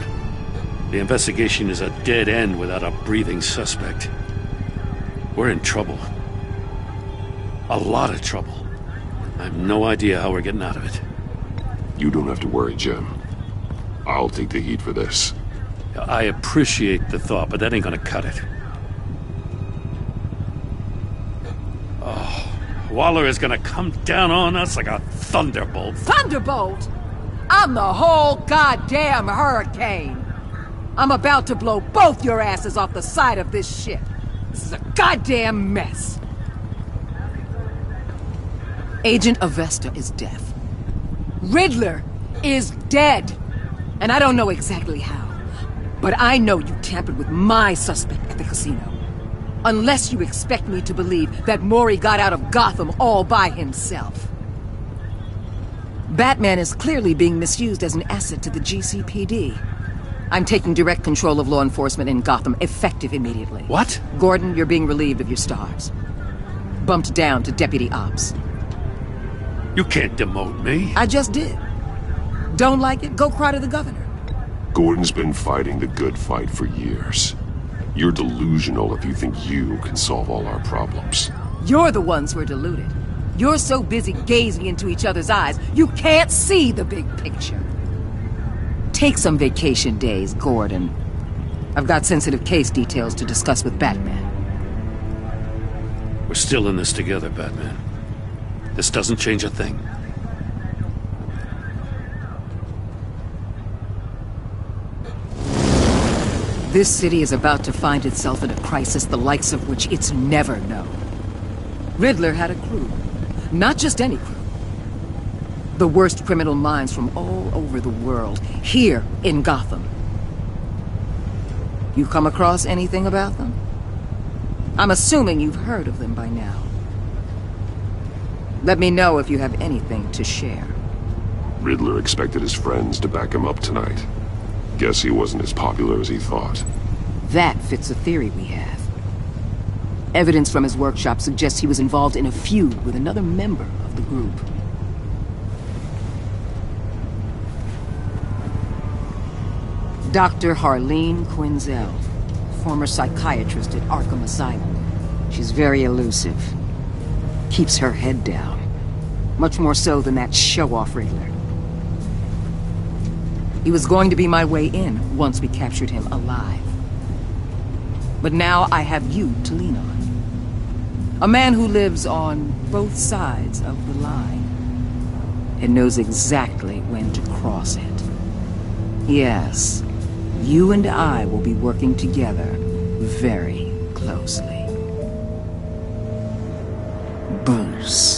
The investigation is a dead end without a breathing suspect. We're in trouble. A lot of trouble. I have no idea how we're getting out of it. You don't have to worry, Jim. I'll take the heat for this. I appreciate the thought, but that ain't gonna cut it. Oh, Waller is gonna come down on us like a thunderbolt. Thunderbolt? I'm the whole goddamn hurricane. I'm about to blow both your asses off the side of this ship. This is a goddamn mess. Agent Avesta is deaf. Riddler is dead. And I don't know exactly how. But I know you tampered with my suspect at the casino. Unless you expect me to believe that Mori got out of Gotham all by himself. Batman is clearly being misused as an asset to the GCPD. I'm taking direct control of law enforcement in Gotham, effective immediately. What? Gordon, you're being relieved of your stars. Bumped down to Deputy Ops. You can't demote me. I just did. Don't like it? Go cry to the governor. Gordon's been fighting the good fight for years. You're delusional if you think you can solve all our problems. You're the ones who are deluded. You're so busy gazing into each other's eyes, you can't see the big picture. Take some vacation days, Gordon. I've got sensitive case details to discuss with Batman. We're still in this together, Batman. This doesn't change a thing. This city is about to find itself in a crisis the likes of which it's never known. Riddler had a crew. Not just any crew. The worst criminal minds from all over the world, here in Gotham. You come across anything about them? I'm assuming you've heard of them by now. Let me know if you have anything to share. Riddler expected his friends to back him up tonight. Guess he wasn't as popular as he thought. That fits a theory we have. Evidence from his workshop suggests he was involved in a feud with another member of the group. Dr. Harleen Quinzel, former psychiatrist at Arkham Asylum. She's very elusive. Keeps her head down. Much more so than that show-off Riddler. He was going to be my way in once we captured him alive. But now I have you to lean on. A man who lives on both sides of the line and knows exactly when to cross it. Yes, you and I will be working together very closely. Bruce.